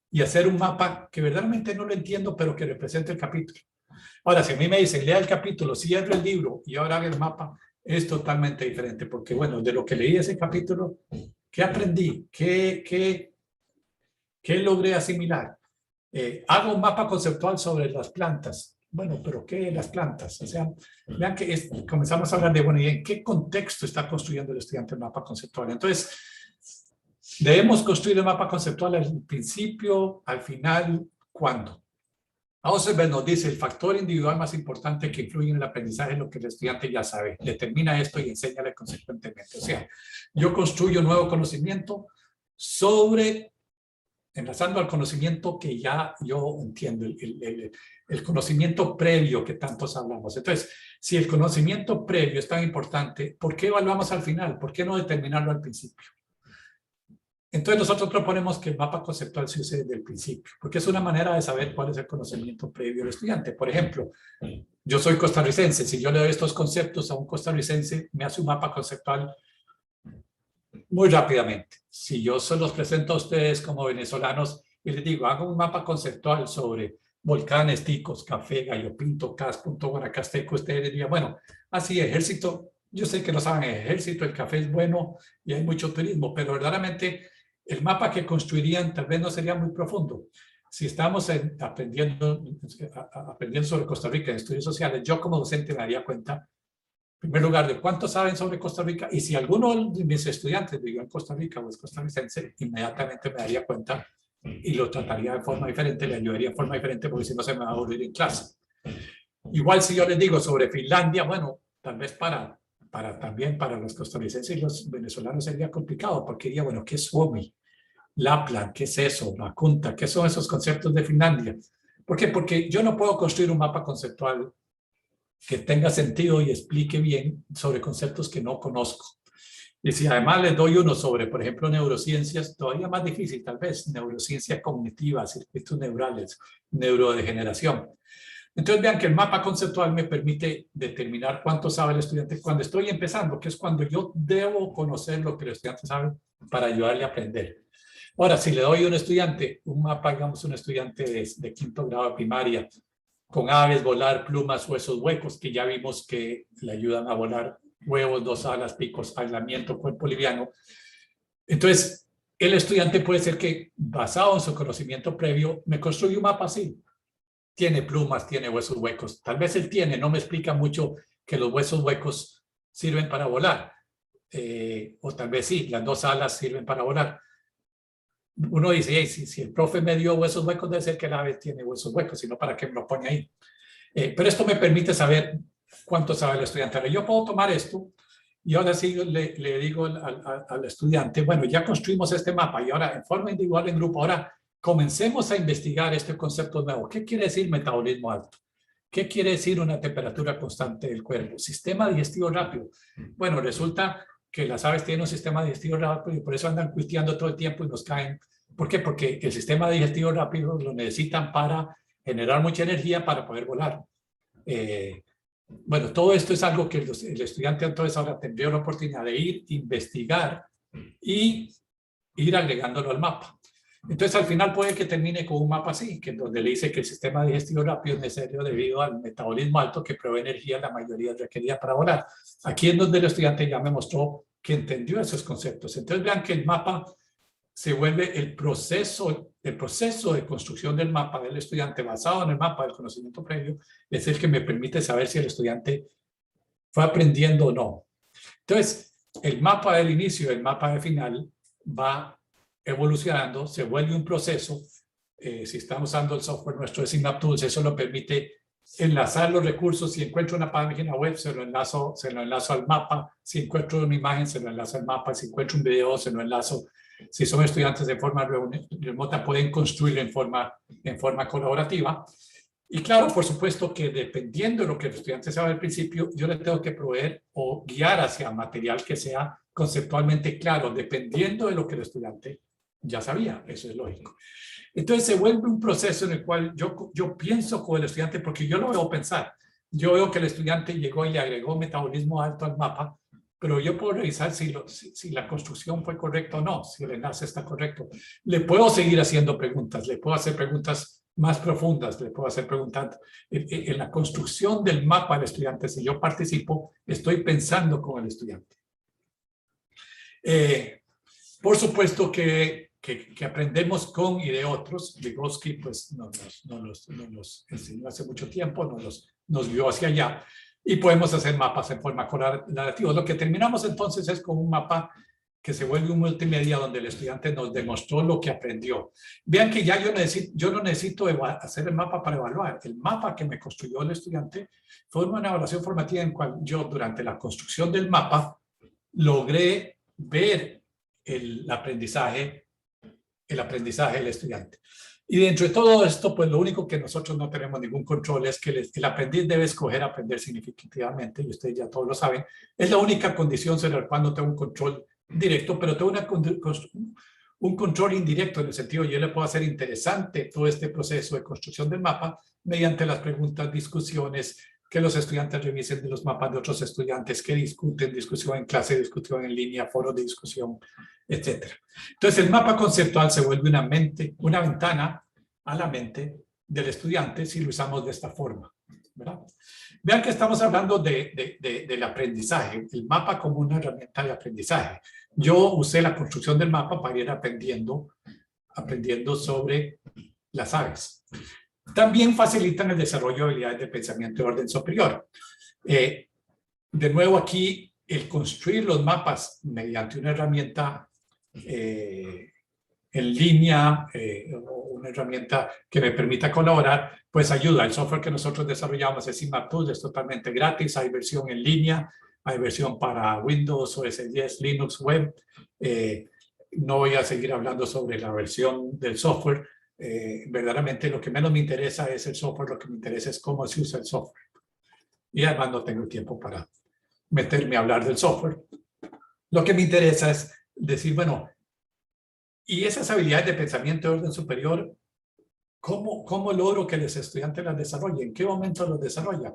y hacer un mapa que verdaderamente no lo entiendo, pero que represente el capítulo. Ahora, si a mí me dicen, lea el capítulo, cierre el libro y ahora haga el mapa, es totalmente diferente. Porque, bueno, de lo que leí ese capítulo, ¿qué aprendí? ¿Qué logré asimilar? Hago un mapa conceptual sobre las plantas. Bueno, pero ¿qué las plantas? O sea, vean que comenzamos a hablar de, bueno, ¿y en qué contexto está construyendo el estudiante el mapa conceptual? Entonces, debemos construir el mapa conceptual al principio, al final, ¿cuándo? Ausubel nos dice, el factor individual más importante que influye en el aprendizaje es lo que el estudiante ya sabe. Determina esto y enséñale consecuentemente. O sea, yo construyo nuevo conocimiento enlazando al conocimiento que ya yo entiendo, el conocimiento previo que tantos hablamos. Entonces, si el conocimiento previo es tan importante, ¿por qué evaluamos al final? ¿Por qué no determinarlo al principio? Entonces, nosotros proponemos que el mapa conceptual se use desde el principio, porque es una manera de saber cuál es el conocimiento previo del estudiante. Por ejemplo, yo soy costarricense. Si yo le doy estos conceptos a un costarricense, me hace un mapa conceptual Muy rápidamente, si yo se los presento a ustedes como venezolanos y les digo, hago un mapa conceptual sobre volcanes, ticos, café, gallo pinto, cas, punto guanacasteco, ustedes dirían, bueno, así ejército, yo sé que no saben ejército, el café es bueno y hay mucho turismo, pero verdaderamente el mapa que construirían tal vez no sería muy profundo. Si estamos aprendiendo sobre Costa Rica en estudios sociales, yo como docente me daría cuenta, en primer lugar, de cuánto saben sobre Costa Rica, y si alguno de mis estudiantes vivió en Costa Rica o es costarricense, inmediatamente me daría cuenta y lo trataría de forma diferente, le ayudaría de forma diferente, porque si no se me va a aburrir en clase. Igual si yo les digo sobre Finlandia, bueno, tal vez también para los costarricenses y los venezolanos sería complicado, porque diría, bueno, ¿qué es Suomi? Lapland, ¿qué es eso? Makunta, ¿qué son esos conceptos de Finlandia? ¿Por qué? Porque yo no puedo construir un mapa conceptual que tenga sentido y explique bien sobre conceptos que no conozco. Y si además les doy uno sobre, por ejemplo, neurociencias, todavía más difícil tal vez, neurociencia cognitiva, circuitos neurales, neurodegeneración. Entonces vean que el mapa conceptual me permite determinar cuánto sabe el estudiante cuando estoy empezando, que es cuando yo debo conocer lo que el estudiante sabe para ayudarle a aprender. Ahora, si le doy a un estudiante un mapa, digamos, un estudiante de quinto grado de primaria, con aves, volar, plumas, huesos huecos, que ya vimos que le ayudan a volar, huevos, 2 alas, picos, aislamiento, cuerpo liviano. Entonces, el estudiante puede ser que, basado en su conocimiento previo, me construye un mapa así. Tiene plumas, tiene huesos huecos. Tal vez él tiene, no me explica mucho que los huesos huecos sirven para volar. O tal vez sí, las 2 alas sirven para volar. Uno dice, hey, si el profe me dio huesos huecos, debe ser que el ave tiene huesos huecos, sino para qué me lo pone ahí. Pero esto me permite saber cuánto sabe el estudiante. Ahora, yo puedo tomar esto y ahora sí le digo al estudiante, bueno, ya construimos este mapa y ahora en forma individual, en grupo, ahora comencemos a investigar este concepto nuevo. ¿Qué quiere decir metabolismo alto? ¿Qué quiere decir una temperatura constante del cuerpo? Sistema digestivo rápido. Bueno, resulta que las aves tienen un sistema digestivo rápido y por eso andan cuiteando todo el tiempo y nos caen. ¿Por qué? Porque el sistema digestivo rápido lo necesitan para generar mucha energía para poder volar. Bueno, todo esto es algo que el estudiante entonces ahora tendría la oportunidad de ir, investigar y ir agregándolo al mapa. Entonces al final puede que termine con un mapa así, que donde le dice que el sistema digestivo rápido es necesario debido al metabolismo alto que provee energía la mayoría requerida para volar. Aquí es donde el estudiante ya me mostró que entendió esos conceptos. Entonces vean que el mapa se vuelve el proceso de construcción del mapa del estudiante basado en el mapa del conocimiento previo, es el que me permite saber si el estudiante fue aprendiendo o no. Entonces, el mapa del inicio y el mapa del final va evolucionando, se vuelve un proceso. Si estamos usando el software nuestro de SynapTools, eso lo permite enlazar los recursos. Si encuentro una página web, se lo enlazo al mapa. Si encuentro una imagen, se lo enlazo al mapa. Si encuentro un video, se lo enlazo. Si son estudiantes de forma remota, pueden construir en forma colaborativa. Y claro, por supuesto que dependiendo de lo que el estudiante sabe al principio, yo le tengo que proveer o guiar hacia material que sea conceptualmente claro, dependiendo de lo que el estudiante ya sabía. Eso es lógico. Entonces se vuelve un proceso en el cual yo pienso con el estudiante, porque yo lo veo pensar. Yo veo que el estudiante llegó y le agregó metabolismo alto al mapa, pero yo puedo revisar si la construcción fue correcta o no, si el enlace está correcto. Le puedo seguir haciendo preguntas, le puedo hacer preguntas más profundas, le puedo hacer preguntas. En la construcción del mapa del estudiante, si yo participo, estoy pensando con el estudiante. Por supuesto que aprendemos con y de otros. Vygotsky pues nos enseñó hace mucho tiempo, nos guió hacia allá. Y podemos hacer mapas en forma colaborativa. Lo que terminamos entonces es con un mapa que se vuelve un multimedia donde el estudiante nos demostró lo que aprendió. Vean que ya yo no necesito hacer el mapa para evaluar. El mapa que me construyó el estudiante fue una evaluación formativa en cual yo durante la construcción del mapa logré ver el aprendizaje del estudiante. Y dentro de todo esto, pues lo único que nosotros no tenemos ningún control es que el aprendiz debe escoger aprender significativamente, y ustedes ya todos lo saben. Es la única condición sobre la cual no tengo un control directo, pero tengo un control indirecto, en el sentido yo le puedo hacer interesante todo este proceso de construcción del mapa mediante las preguntas, discusiones, que los estudiantes revisen de los mapas de otros estudiantes, que discuten, discusión en clase, discusión en línea, foros de discusión, etc. Entonces el mapa conceptual se vuelve una ventana a la mente del estudiante si lo usamos de esta forma, ¿verdad? Vean que estamos hablando del aprendizaje, el mapa como una herramienta de aprendizaje. Yo usé la construcción del mapa para ir aprendiendo sobre las aves. También facilitan el desarrollo de habilidades de pensamiento de orden superior. De nuevo aquí, el construir los mapas mediante una herramienta en línea, o una herramienta que me permita colaborar, pues ayuda. El software que nosotros desarrollamos es IMAP-Tools, es totalmente gratis, hay versión en línea, hay versión para Windows, OS X, Linux, web. No voy a seguir hablando sobre la versión del software. Verdaderamente lo que menos me interesa es el software, lo que me interesa es cómo se usa el software. Y además no tengo tiempo para meterme a hablar del software. Lo que me interesa es decir, bueno, y esas habilidades de pensamiento de orden superior, ¿cómo logro que los estudiantes las desarrollen? ¿En qué momento los desarrollan?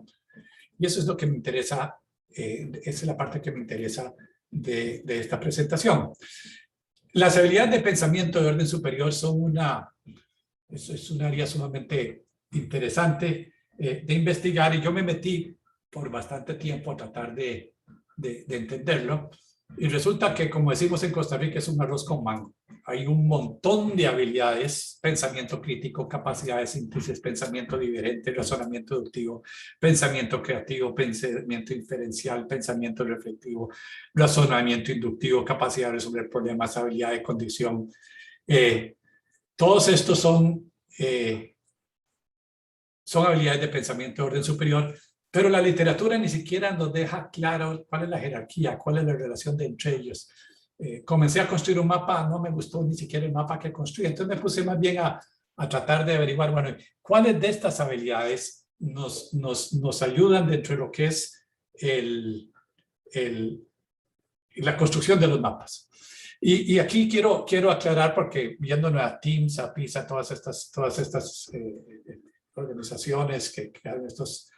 Y eso es lo que me interesa, esa es la parte que me interesa de esta presentación. Las habilidades de pensamiento de orden superior son es un área sumamente interesante de investigar, y yo me metí por bastante tiempo a tratar de entenderlo. Y resulta que, como decimos en Costa Rica, es un arroz con mango. Hay un montón de habilidades: pensamiento crítico, capacidad de síntesis, pensamiento diferente, razonamiento deductivo, pensamiento creativo, pensamiento inferencial, pensamiento reflexivo, razonamiento inductivo, capacidad de resolver problemas, habilidad de condición. Todos estos son habilidades de pensamiento de orden superior, pero la literatura ni siquiera nos deja claro cuál es la jerarquía, cuál es la relación entre ellos. Comencé a construir un mapa, no me gustó ni siquiera el mapa que construí, entonces me puse más bien a tratar de averiguar, bueno, cuáles de estas habilidades nos ayudan dentro de lo que es la construcción de los mapas. Y aquí quiero aclarar, porque viéndonos a Teams, a PISA, todas estas organizaciones que hacen estos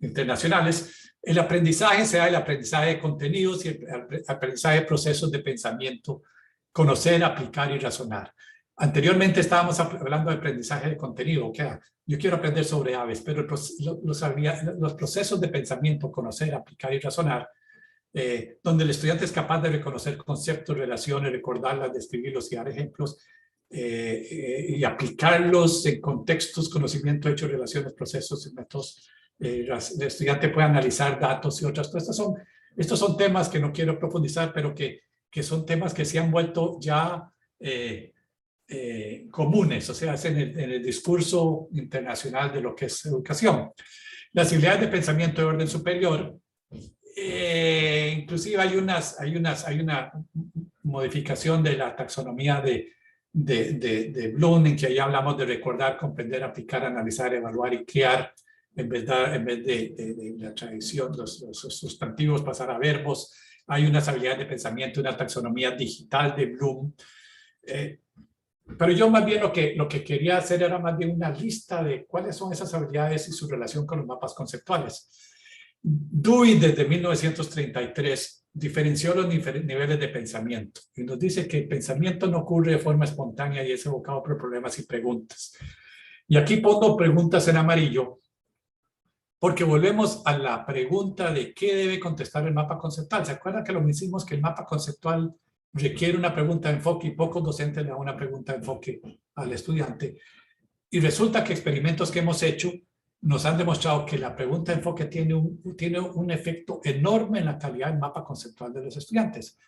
internacionales, el aprendizaje sea el aprendizaje de contenidos y el aprendizaje de procesos de pensamiento, conocer, aplicar y razonar. Anteriormente estábamos hablando de aprendizaje de contenido, o sea, yo quiero aprender sobre aves, pero los procesos de pensamiento, conocer, aplicar y razonar, donde el estudiante es capaz de reconocer conceptos, relaciones, recordarlas, describirlos y dar ejemplos, y aplicarlos en contextos, conocimiento, hechos, relaciones, procesos y métodos. El estudiante puede analizar datos y otras cosas. Estos son temas que no quiero profundizar, pero que son temas que se han vuelto ya comunes, o sea, es en el discurso internacional de lo que es educación. Las habilidades de pensamiento de orden superior, inclusive hay una modificación de la taxonomía de Bloom, en que ahí hablamos de recordar, comprender, aplicar, analizar, evaluar y crear, en vez de la tradición, los sustantivos, pasar a verbos. Hay unas habilidades de pensamiento, una taxonomía digital de Bloom. Pero yo más bien lo que quería hacer era más bien una lista de cuáles son esas habilidades y su relación con los mapas conceptuales. Dewey, desde 1933, diferenció los niveles de pensamiento y nos dice que el pensamiento no ocurre de forma espontánea y es evocado por problemas y preguntas. Y aquí pongo preguntas en amarillo porque volvemos a la pregunta de qué debe contestar el mapa conceptual. ¿Se acuerdan que lo decimos que el mapa conceptual requiere una pregunta de enfoque y pocos docentes le dan una pregunta de enfoque al estudiante? Y resulta que experimentos que hemos hecho nos han demostrado que la pregunta de enfoque tiene un efecto enorme en la calidad del mapa conceptual de los estudiantes.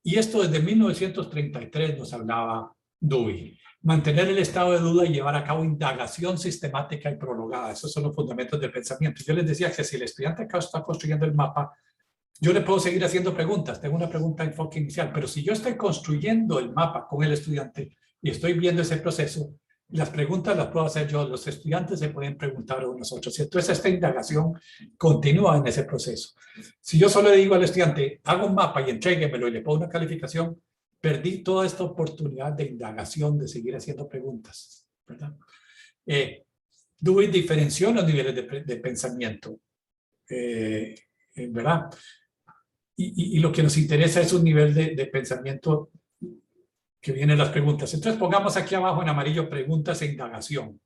Y esto desde 1933 nos hablaba Dewey. Mantener el estado de duda y llevar a cabo indagación sistemática y prolongada. Esos son los fundamentos del pensamiento. Yo les decía que si el estudiante acá está construyendo el mapa, yo le puedo seguir haciendo preguntas. Tengo una pregunta de enfoque inicial, pero si yo estoy construyendo el mapa con el estudiante y estoy viendo ese proceso, las preguntas las puedo hacer yo, los estudiantes se pueden preguntar a nosotros. Y entonces esta indagación continúa en ese proceso. Si yo solo le digo al estudiante, haga un mapa y entréguemelo y le pongo una calificación, perdí toda esta oportunidad de indagación, de seguir haciendo preguntas, ¿verdad? Dewey diferenció los niveles de pensamiento, ¿verdad? Y lo que nos interesa es un nivel de pensamiento que vienen las preguntas. Entonces pongamos aquí abajo en amarillo preguntas e indagación.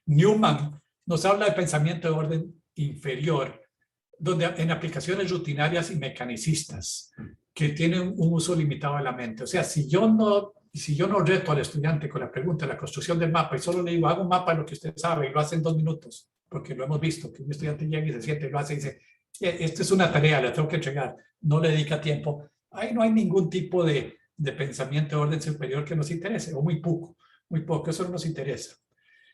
Newman nos habla de pensamiento de orden inferior, donde en aplicaciones rutinarias y mecanicistas que tienen un uso limitado de la mente. O sea, si yo no reto al estudiante con la pregunta de la construcción del mapa y solo le digo, hago un mapa de lo que usted sabe y lo hace en 2 minutos, porque lo hemos visto, que un estudiante llega y se siente y lo hace y dice, esta es una tarea, la tengo que entregar, no le dedica tiempo. Ahí no hay ningún tipo de pensamiento de orden superior que nos interese, o muy poco, eso no nos interesa.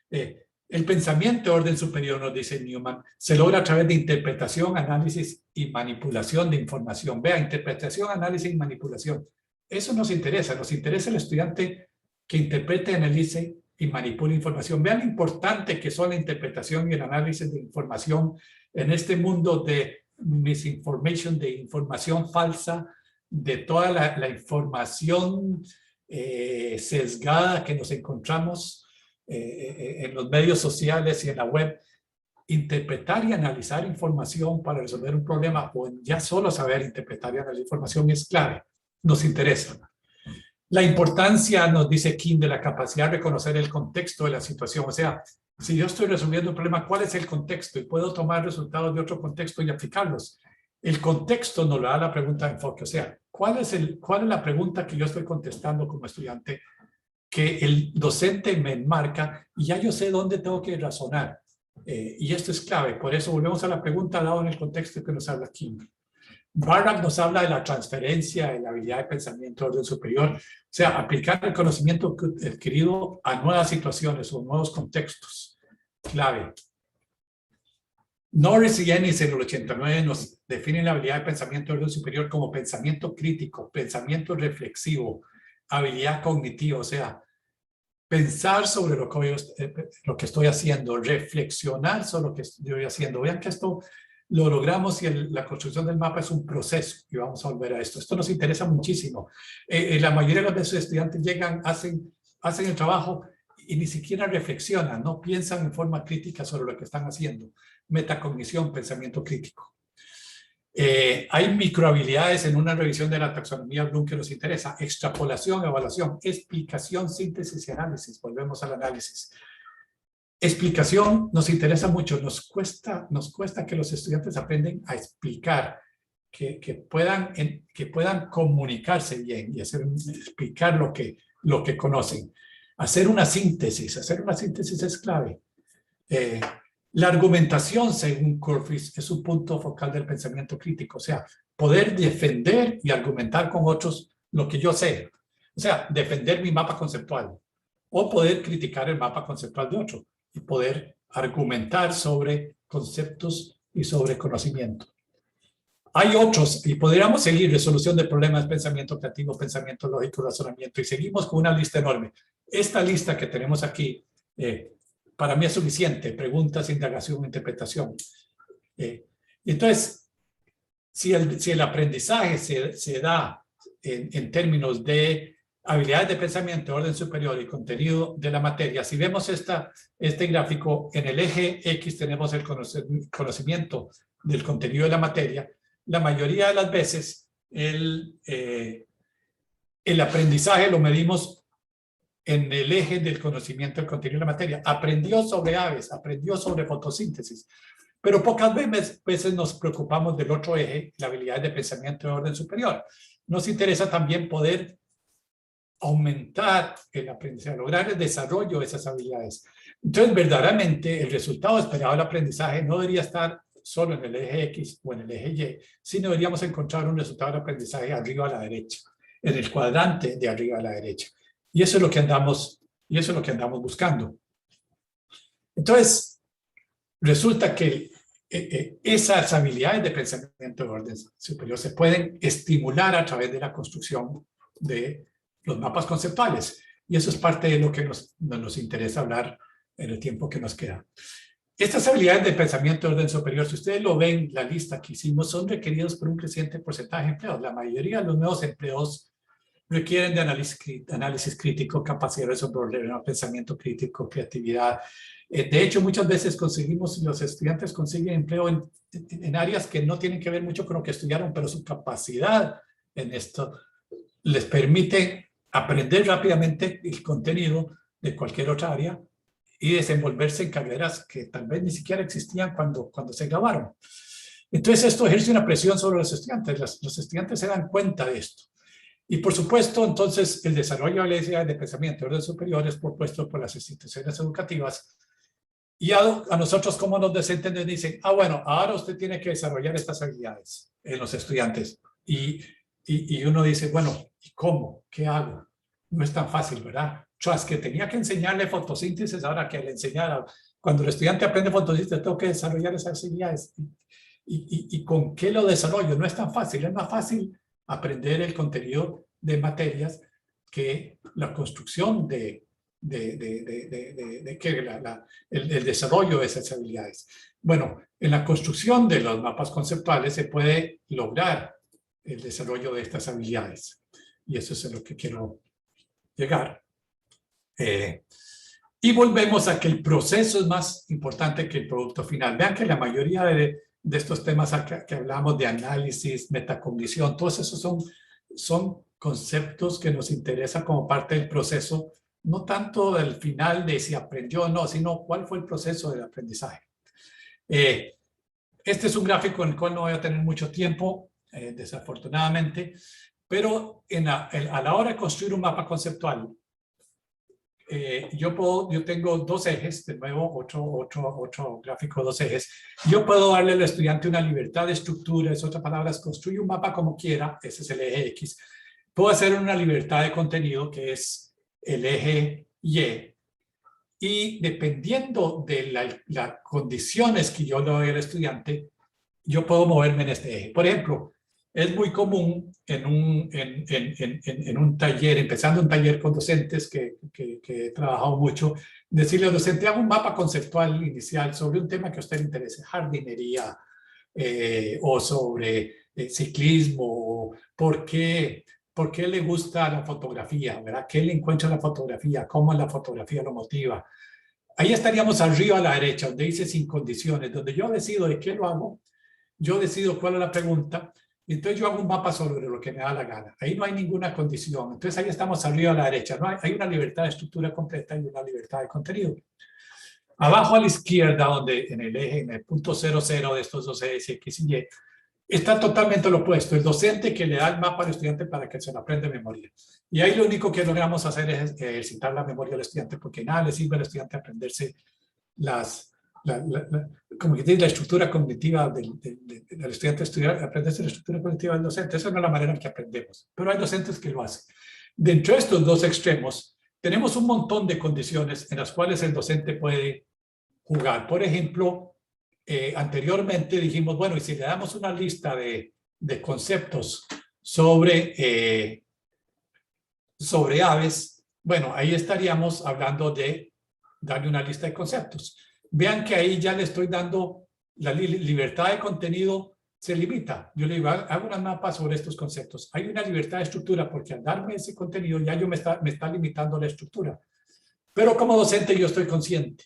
El pensamiento de orden superior, nos dice Newman, se logra a través de interpretación, análisis y manipulación de información. Vea, interpretación, análisis y manipulación. Eso nos interesa el estudiante que interprete, analice y manipule información. Vean lo importante que son la interpretación y el análisis de información en este mundo de misinformation, de información falsa, de toda la información sesgada que nos encontramos en los medios sociales y en la web. Interpretar y analizar información para resolver un problema, o ya solo saber interpretar y analizar información es clave, nos interesa. La importancia, nos dice King, de la capacidad de reconocer el contexto de la situación. O sea, si yo estoy resolviendo un problema, ¿cuál es el contexto? Y puedo tomar resultados de otro contexto y aplicarlos. El contexto nos lo da la pregunta de enfoque. O sea, ¿cuál es la pregunta que yo estoy contestando como estudiante que el docente me enmarca y ya yo sé dónde tengo que razonar? Y esto es clave. Por eso volvemos a la pregunta dado en el contexto que nos habla King. Barrack nos habla de la transferencia de la habilidad de pensamiento de orden superior, o sea, aplicar el conocimiento adquirido a nuevas situaciones o nuevos contextos. Clave. Norris y Ennis en el 89 nos definen la habilidad de pensamiento de orden superior como pensamiento crítico, pensamiento reflexivo, habilidad cognitiva, o sea, pensar sobre lo que estoy haciendo, reflexionar sobre lo que estoy haciendo. Vean que esto lo logramos y la construcción del mapa es un proceso, y vamos a volver a esto. Esto nos interesa muchísimo. La mayoría de las veces estudiantes llegan, hacen el trabajo y ni siquiera reflexionan, no piensan en forma crítica sobre lo que están haciendo. Metacognición, pensamiento crítico. Hay microhabilidades en una revisión de la taxonomía Bloom que nos interesa. Extrapolación, evaluación, explicación, síntesis y análisis. Volvemos al análisis. Explicación nos interesa mucho. Nos cuesta que los estudiantes aprenden a explicar, que puedan comunicarse bien y explicar lo que conocen. Hacer una síntesis es clave. La argumentación, según Corfis, es un punto focal del pensamiento crítico. O sea, poder defender y argumentar con otros lo que yo sé. O sea, defender mi mapa conceptual o poder criticar el mapa conceptual de otro y poder argumentar sobre conceptos y sobre conocimiento. Hay otros, y podríamos seguir: resolución de problemas, pensamiento creativo, pensamiento lógico, razonamiento, y seguimos con una lista enorme. Esta lista que tenemos aquí, para mí es suficiente: preguntas, indagación, interpretación. Entonces, si el aprendizaje se da en términos de habilidades de pensamiento, orden superior y contenido de la materia, si vemos este gráfico, en el eje X tenemos el conocimiento del contenido de la materia. La mayoría de las veces el aprendizaje lo medimos en el eje del conocimiento del contenido de la materia. Aprendió sobre aves, aprendió sobre fotosíntesis, pero pocas veces nos preocupamos del otro eje, la habilidad de pensamiento de orden superior. Nos interesa también poder aumentar el aprendizaje, lograr el desarrollo de esas habilidades. Entonces, verdaderamente, el resultado esperado del aprendizaje no debería estar solo en el eje X o en el eje Y, sino deberíamos encontrar un resultado de aprendizaje arriba a la derecha, en el cuadrante de arriba a la derecha. Y eso es lo que andamos buscando. Entonces, resulta que esas habilidades de pensamiento de orden superior se pueden estimular a través de la construcción de los mapas conceptuales. Y eso es parte de lo que nos interesa hablar en el tiempo que nos queda. Estas habilidades de pensamiento de orden superior, si ustedes lo ven, la lista que hicimos, son requeridos por un creciente porcentaje de empleos. La mayoría de los nuevos empleos requieren de análisis crítico, capacidad de resolver, pensamiento crítico, creatividad. De hecho, muchas veces los estudiantes consiguen empleo en áreas que no tienen que ver mucho con lo que estudiaron, pero su capacidad en esto les permite aprender rápidamente el contenido de cualquier otra área y desenvolverse en carreras que tal vez ni siquiera existían cuando se graduaron. Entonces esto ejerce una presión sobre los estudiantes. Los estudiantes se dan cuenta de esto. Y por supuesto, entonces, el desarrollo de habilidades de pensamiento de orden superior es propuesto por las instituciones educativas. Y a nosotros como los docentes nos dicen, bueno, ahora usted tiene que desarrollar estas habilidades en los estudiantes. Y uno dice, bueno, ¿y cómo? ¿Qué hago? No es tan fácil, ¿verdad? Es que tenía que enseñarle fotosíntesis, ahora que le enseñara. Cuando el estudiante aprende fotosíntesis, tengo que desarrollar esas habilidades. ¿Y con qué lo desarrollo? No es tan fácil. Es más fácil aprender el contenido de materias que la construcción el desarrollo de esas habilidades. Bueno, en la construcción de los mapas conceptuales se puede lograr el desarrollo de estas habilidades. Y eso es a lo que quiero llegar. Y volvemos a que el proceso es más importante que el producto final. Vean que la mayoría de estos temas que hablamos de análisis, metacognición, todos esos son conceptos que nos interesan como parte del proceso, no tanto del final de si aprendió o no, sino cuál fue el proceso del aprendizaje. Este es un gráfico en el cual no voy a tener mucho tiempo, desafortunadamente, pero a la hora de construir un mapa conceptual, yo tengo dos ejes, de nuevo, otro gráfico, dos ejes. Yo puedo darle al estudiante una libertad de estructura, es otra palabra, construye un mapa como quiera, ese es el eje X. Puedo hacer una libertad de contenido, que es el eje Y. Y dependiendo de las condiciones que yo le doy al estudiante, yo puedo moverme en este eje. Por ejemplo, es muy común en un taller, empezando un taller con docentes que he trabajado mucho, decirle al docente, haga un mapa conceptual inicial sobre un tema que a usted le interese, jardinería, o sobre ciclismo, ¿por qué le gusta la fotografía? ¿Verdad? ¿Qué le encuentra en la fotografía? ¿Cómo la fotografía lo motiva? Ahí estaríamos arriba a la derecha, donde dice sin condiciones, donde yo decido de qué lo hago, yo decido cuál es la pregunta, y entonces yo hago un mapa sobre lo que me da la gana. Ahí no hay ninguna condición. Entonces ahí estamos arriba a la derecha. ¿No? Hay una libertad de estructura completa y una libertad de contenido. Abajo a la izquierda, donde en el punto 00 de estos dos ejes X y Y, está totalmente lo opuesto. El docente que le da el mapa al estudiante para que se lo aprenda de memoria. Y ahí lo único que logramos hacer es ejercitar la memoria del estudiante, porque nada le sirve al estudiante aprenderse la estructura cognitiva del estudiante, aprenderse la estructura cognitiva del docente. Esa no es la manera en que aprendemos, pero hay docentes que lo hacen. Dentro de estos dos extremos, tenemos un montón de condiciones en las cuales el docente puede jugar. Por ejemplo, anteriormente dijimos, bueno, y si le damos una lista de conceptos sobre aves, bueno, ahí estaríamos hablando de darle una lista de conceptos. Vean que ahí ya le estoy dando la libertad de contenido, se limita. Yo le digo, hago una mapa sobre estos conceptos. Hay una libertad de estructura porque al darme ese contenido ya me está limitando la estructura. Pero como docente yo estoy consciente.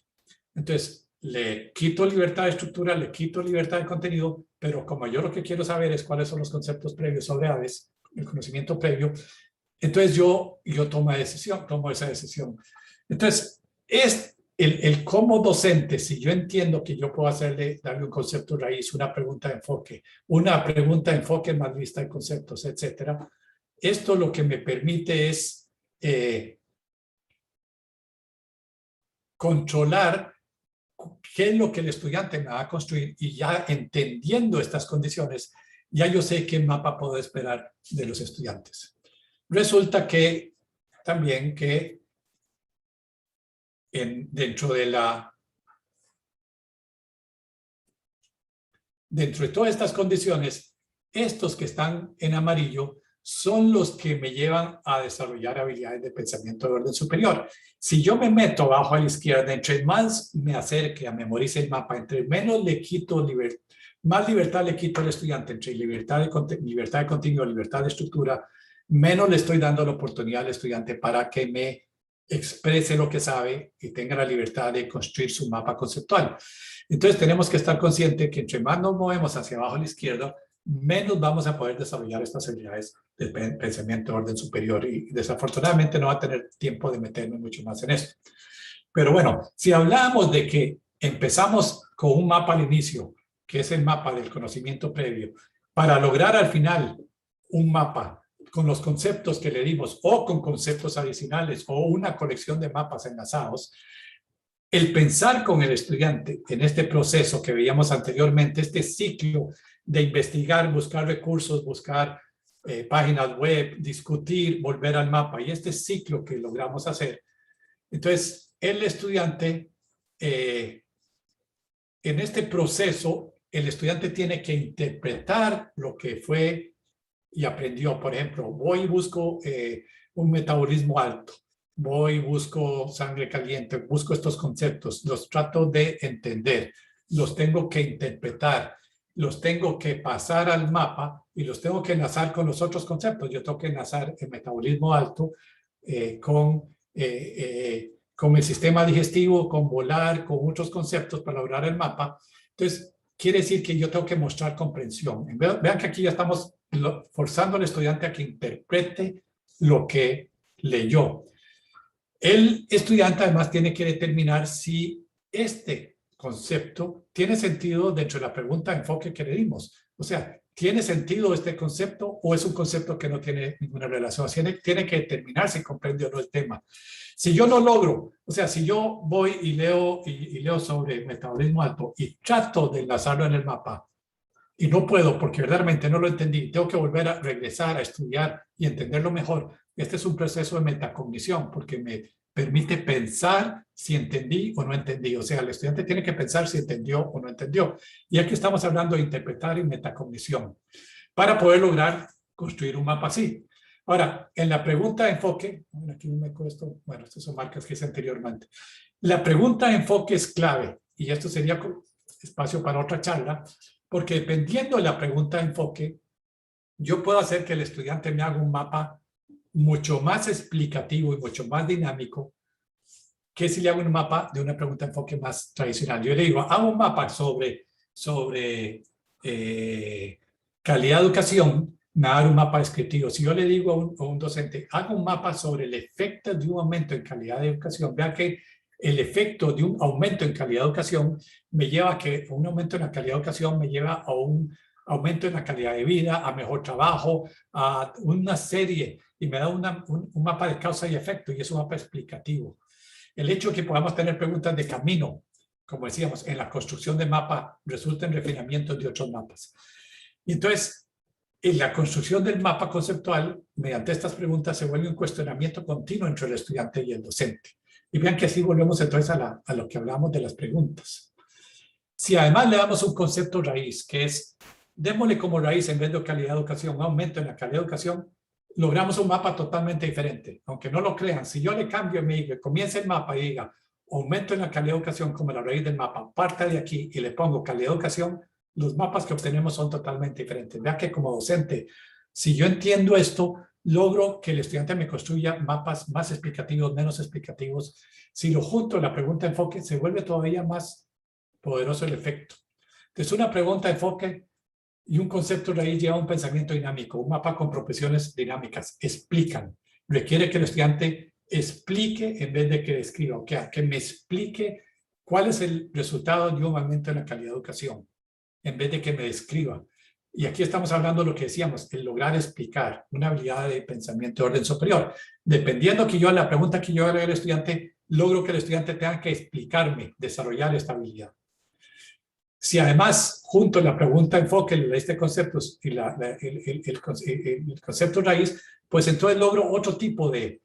Entonces, le quito libertad de estructura, le quito libertad de contenido, pero como yo lo que quiero saber es cuáles son los conceptos previos sobre aves, el conocimiento previo, entonces yo tomo esa decisión. Entonces, es el como docente, si yo entiendo que yo puedo darle un concepto raíz, una pregunta de enfoque más lista de conceptos, etcétera, esto lo que me permite es controlar qué es lo que el estudiante me va a construir, y ya entendiendo estas condiciones, ya yo sé qué mapa puedo esperar de los estudiantes. Resulta que también que dentro de todas estas condiciones, estos que están en amarillo son los que me llevan a desarrollar habilidades de pensamiento de orden superior. Si yo me meto abajo a la izquierda, entre más me acerque a memorizar el mapa, entre menos le quito más libertad le quito al estudiante, entre libertad de contenido, libertad de estructura, menos le estoy dando la oportunidad al estudiante para que me exprese lo que sabe y tenga la libertad de construir su mapa conceptual. Entonces tenemos que estar conscientes que entre más nos movemos hacia abajo a la izquierda, menos vamos a poder desarrollar estas habilidades de pensamiento de orden superior, y desafortunadamente no va a tener tiempo de meterme mucho más en esto. Pero bueno, si hablamos de que empezamos con un mapa al inicio, que es el mapa del conocimiento previo, para lograr al final un mapa con los conceptos que le dimos o con conceptos adicionales o una colección de mapas enlazados, el pensar con el estudiante en este proceso que veíamos anteriormente, este ciclo de investigar, buscar recursos, buscar páginas web, discutir, volver al mapa, y este ciclo que logramos hacer. Entonces, el estudiante, en este proceso, el estudiante tiene que interpretar lo que fue y aprendió. Por ejemplo, voy y busco un metabolismo alto, voy y busco sangre caliente, busco estos conceptos, los trato de entender, los tengo que interpretar, los tengo que pasar al mapa y los tengo que enlazar con los otros conceptos. Yo tengo que enlazar el metabolismo alto con el sistema digestivo, con volar, con otros conceptos para lograr el mapa. Entonces, quiere decir que yo tengo que mostrar comprensión. Vean que aquí ya estamos forzando al estudiante a que interprete lo que leyó. El estudiante además tiene que determinar si este concepto tiene sentido dentro de la pregunta de enfoque que le dimos. O sea, ¿tiene sentido este concepto o es un concepto que no tiene ninguna relación? Tiene que determinar si comprende o no el tema. Si yo no logro, o sea, si yo voy y leo sobre el metabolismo alto y trato de enlazarlo en el mapa y no puedo porque verdaderamente no lo entendí, tengo que volver a regresar a estudiar y entenderlo mejor. Este es un proceso de metacognición porque me permite pensar si entendí o no entendí. O sea, el estudiante tiene que pensar si entendió o no entendió. Y aquí estamos hablando de interpretar y metacognición para poder lograr construir un mapa así. Ahora, en la pregunta de enfoque, aquí me cuesta, bueno, estas son marcas que hice anteriormente. La pregunta de enfoque es clave, y esto sería espacio para otra charla, porque dependiendo de la pregunta de enfoque, yo puedo hacer que el estudiante me haga un mapa mucho más explicativo y mucho más dinámico que si le hago un mapa de una pregunta de enfoque más tradicional. Yo le digo, hago un mapa sobre calidad de educación, me va a dar un mapa descriptivo. Si yo le digo a un docente, hago un mapa sobre el efecto de un aumento en calidad de educación, vea que el efecto de un aumento en calidad de educación me lleva a que un aumento en la calidad de educación me lleva a un aumento en la calidad de vida, a mejor trabajo, a una serie, y me da un mapa de causa y efecto, y es un mapa explicativo. El hecho de que podamos tener preguntas de camino, como decíamos, en la construcción de mapa, resulta en refinamientos de otros mapas. Y entonces, en la construcción del mapa conceptual, mediante estas preguntas, se vuelve un cuestionamiento continuo entre el estudiante y el docente. Y vean que así volvemos entonces a lo que hablamos de las preguntas. Si además le damos un concepto raíz, que es, démosle como raíz en vez de calidad de educación, un aumento en la calidad de educación, logramos un mapa totalmente diferente. Aunque no lo crean, si yo le cambio y me diga, comienza el mapa y diga, aumento en la calidad de educación como la raíz del mapa, parta de aquí y le pongo calidad de educación, los mapas que obtenemos son totalmente diferentes. Vean que como docente, si yo entiendo esto, logro que el estudiante me construya mapas más explicativos, menos explicativos. Si lo junto, la pregunta de enfoque, se vuelve todavía más poderoso el efecto. Entonces, una pregunta de enfoque y un concepto raíz lleva a un pensamiento dinámico. Un mapa con proposiciones dinámicas explican. Requiere que el estudiante explique en vez de que describa. O sea, que me explique cuál es el resultado de un aumento en la calidad de educación, en vez de que me describa. Y aquí estamos hablando de lo que decíamos, el lograr explicar, una habilidad de pensamiento de orden superior. Dependiendo que yo, la pregunta que yo haga al estudiante, logro que el estudiante tenga que explicarme, desarrollar esta habilidad. Si además, junto a la pregunta de enfoque, le este concepto y el concepto raíz, pues entonces logro otro tipo de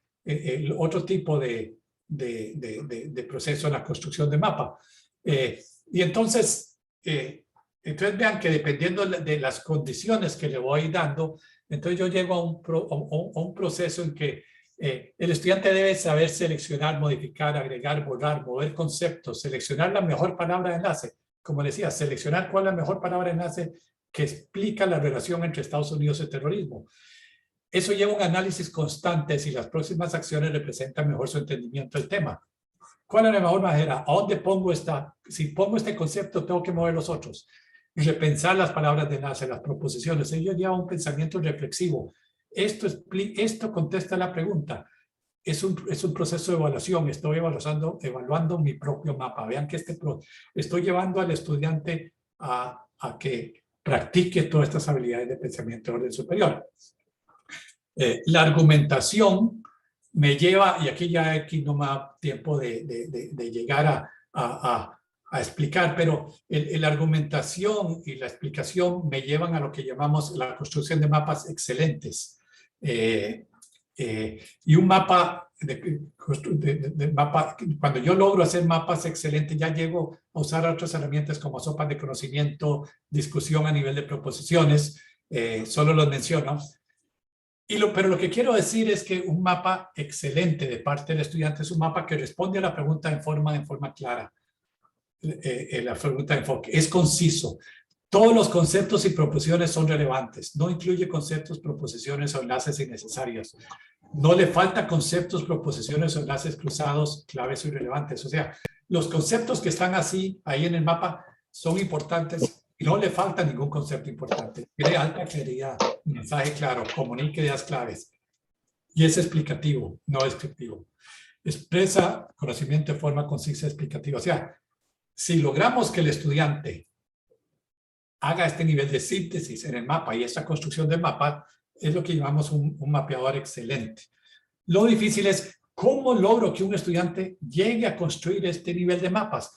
proceso en la construcción de mapa. Y entonces vean que dependiendo de las condiciones que le voy dando, entonces yo llego a un proceso en que el estudiante debe saber seleccionar, modificar, agregar, borrar, mover conceptos, seleccionar la mejor palabra de enlace. Como decía, seleccionar cuál es la mejor palabra de enlace que explica la relación entre Estados Unidos y el terrorismo. Eso lleva un análisis constante si las próximas acciones representan mejor su entendimiento del tema. ¿Cuál es la mejor manera? ¿A dónde pongo esta? Si pongo este concepto, tengo que mover los otros. Repensar las palabras de enlace, las proposiciones. Ello lleva un pensamiento reflexivo. Esto contesta la pregunta. Es un proceso de evaluación. Estoy evaluando mi propio mapa. Vean que estoy llevando al estudiante a que practique todas estas habilidades de pensamiento de orden superior. La argumentación me lleva, y aquí no me da tiempo de llegar a explicar, pero la argumentación y la explicación me llevan a lo que llamamos la construcción de mapas excelentes. Y un mapa, cuando yo logro hacer mapas excelentes, ya llego a usar otras herramientas como sopas de conocimiento, discusión a nivel de proposiciones, solo los menciono. Pero lo que quiero decir es que un mapa excelente de parte del estudiante es un mapa que responde a la pregunta en forma clara. La pregunta de enfoque es conciso. Todos los conceptos y proposiciones son relevantes. No incluye conceptos, proposiciones o enlaces innecesarios. No le falta conceptos, proposiciones o enlaces cruzados, claves o irrelevantes. O sea, los conceptos que están ahí en el mapa son importantes y no le falta ningún concepto importante. Tiene alta claridad, mensaje claro, comunica ideas claves. Y es explicativo, no descriptivo. Expresa conocimiento de forma concisa y explicativa. O sea, si logramos que el estudiante haga este nivel de síntesis en el mapa y esta construcción del mapa, es lo que llamamos un mapeador excelente. Lo difícil es cómo logro que un estudiante llegue a construir este nivel de mapas.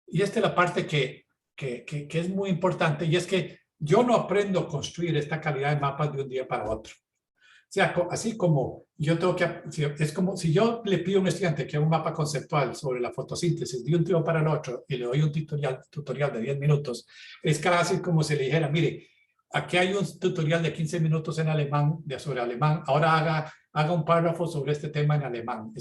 Y esta es la parte que es muy importante, y es que yo no aprendo a construir esta calidad de mapas de un día para otro. O sea, así como yo tengo que, es como si yo le pido a un estudiante que haga un mapa conceptual sobre la fotosíntesis de un día para el otro y le doy un tutorial de 10 minutos, es casi como si le dijera, mire, aquí hay un tutorial de 15 minutos en alemán, sobre alemán, ahora haga un párrafo sobre este tema en alemán.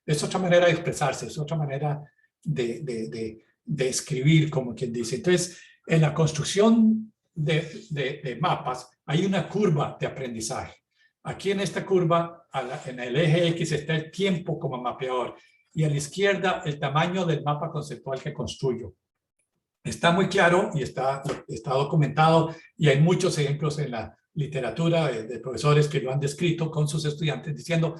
Es otra manera de expresarse, es otra manera de escribir, como quien dice. Entonces, en la construcción de mapas hay una curva de aprendizaje. Aquí en esta curva, en el eje X está el tiempo como mapeador y a la izquierda el tamaño del mapa conceptual que construyo. Está muy claro y está documentado, y hay muchos ejemplos en la literatura de profesores que lo han descrito con sus estudiantes diciendo,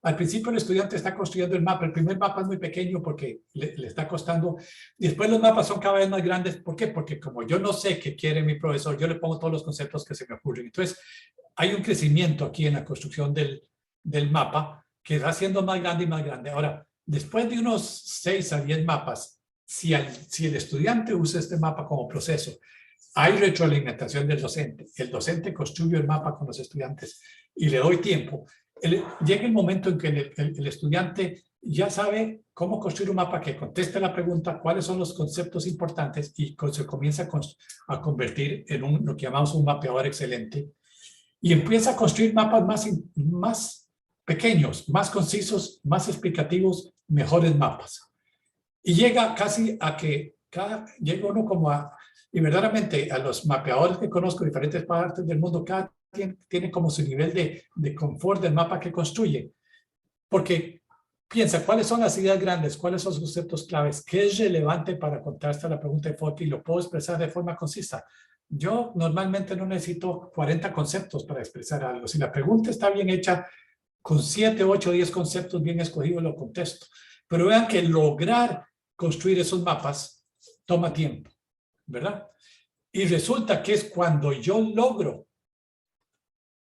al principio el estudiante está construyendo el mapa, el primer mapa es muy pequeño porque le está costando, y después los mapas son cada vez más grandes. ¿Por qué? Porque como yo no sé qué quiere mi profesor, yo le pongo todos los conceptos que se me ocurren. Entonces, hay un crecimiento aquí en la construcción del mapa que va siendo más grande y más grande. Ahora, después de unos 6 a 10 mapas, si el estudiante usa este mapa como proceso, hay retroalimentación del docente. El docente construye el mapa con los estudiantes y le doy tiempo. Llega el momento en que el estudiante ya sabe cómo construir un mapa que conteste la pregunta, cuáles son los conceptos importantes, y se comienza a convertir en lo que llamamos un mapeador excelente. Y empieza a construir mapas más pequeños, más concisos, más explicativos, mejores mapas. Y llega casi a que llega uno como y verdaderamente a los mapeadores que conozco en diferentes partes del mundo, cada tiene como su nivel de confort del mapa que construye. Porque piensa, ¿cuáles son las ideas grandes? ¿Cuáles son los conceptos claves? ¿Qué es relevante para contestar la pregunta de enfoque? Y lo puedo expresar de forma concisa. Yo normalmente no necesito 40 conceptos para expresar algo. Si la pregunta está bien hecha, con 7, 8, 10 conceptos bien escogidos lo contesto. Pero vean que lograr construir esos mapas toma tiempo, ¿verdad? Y resulta que es cuando yo logro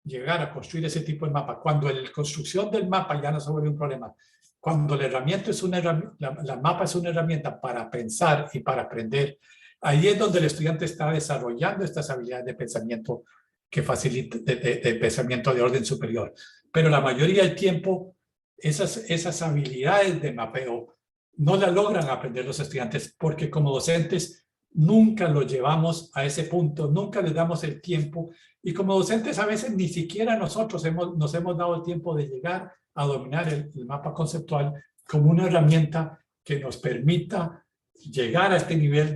llegar a construir ese tipo de mapa, cuando la construcción del mapa ya no se vuelve un problema, cuando la herramienta es la mapa es una herramienta para pensar y para aprender, ahí es donde el estudiante está desarrollando estas habilidades de pensamiento que facilita, de pensamiento de orden superior. Pero la mayoría del tiempo, esas habilidades de mapeo no las logran aprender los estudiantes porque como docentes nunca los llevamos a ese punto, nunca les damos el tiempo, y como docentes a veces ni siquiera nosotros nos hemos dado el tiempo de llegar a dominar el mapa conceptual como una herramienta que nos permita llegar a este nivel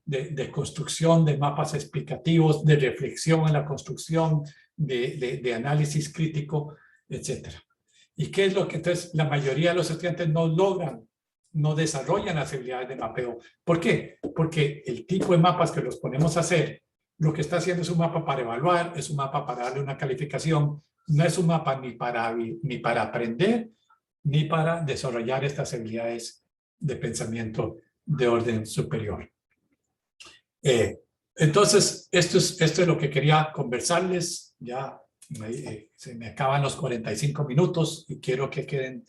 de construcción de mapas explicativos, de reflexión en la construcción, de análisis crítico, etcétera. ¿Y qué es lo que entonces la mayoría de los estudiantes no logran, no desarrollan las habilidades de mapeo? ¿Por qué? Porque el tipo de mapas que los ponemos a hacer, lo que está haciendo es un mapa para evaluar, es un mapa para darle una calificación, no es un mapa ni para aprender, ni para desarrollar estas habilidades de pensamiento de orden superior. Entonces, esto es lo que quería conversarles. Ya se me acaban los 45 minutos y quiero que quede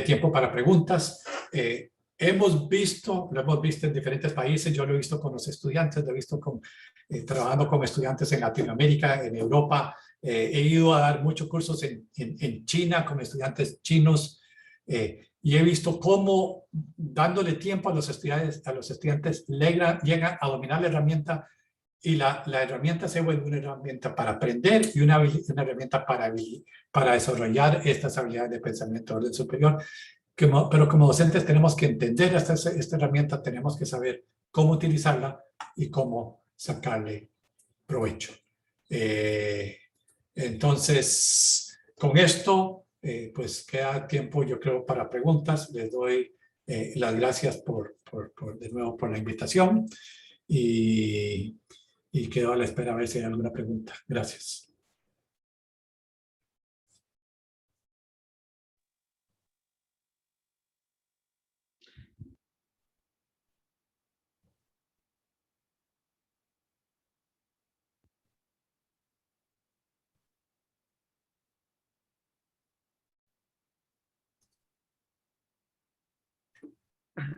tiempo para preguntas. Lo hemos visto en diferentes países. Yo lo he visto con los estudiantes, lo he visto trabajando con estudiantes en Latinoamérica, en Europa. He ido a dar muchos cursos en China con estudiantes chinos. Y he visto cómo dándole tiempo a los estudiantes llegan a dominar la herramienta y la herramienta se vuelve una herramienta para aprender y una herramienta para desarrollar estas habilidades de pensamiento de orden superior. Pero como docentes tenemos que entender esta herramienta, tenemos que saber cómo utilizarla y cómo sacarle provecho. Entonces, con esto, pues queda tiempo, yo creo, para preguntas. Les doy las gracias de nuevo por la invitación y quedo a la espera a ver si hay alguna pregunta. Gracias.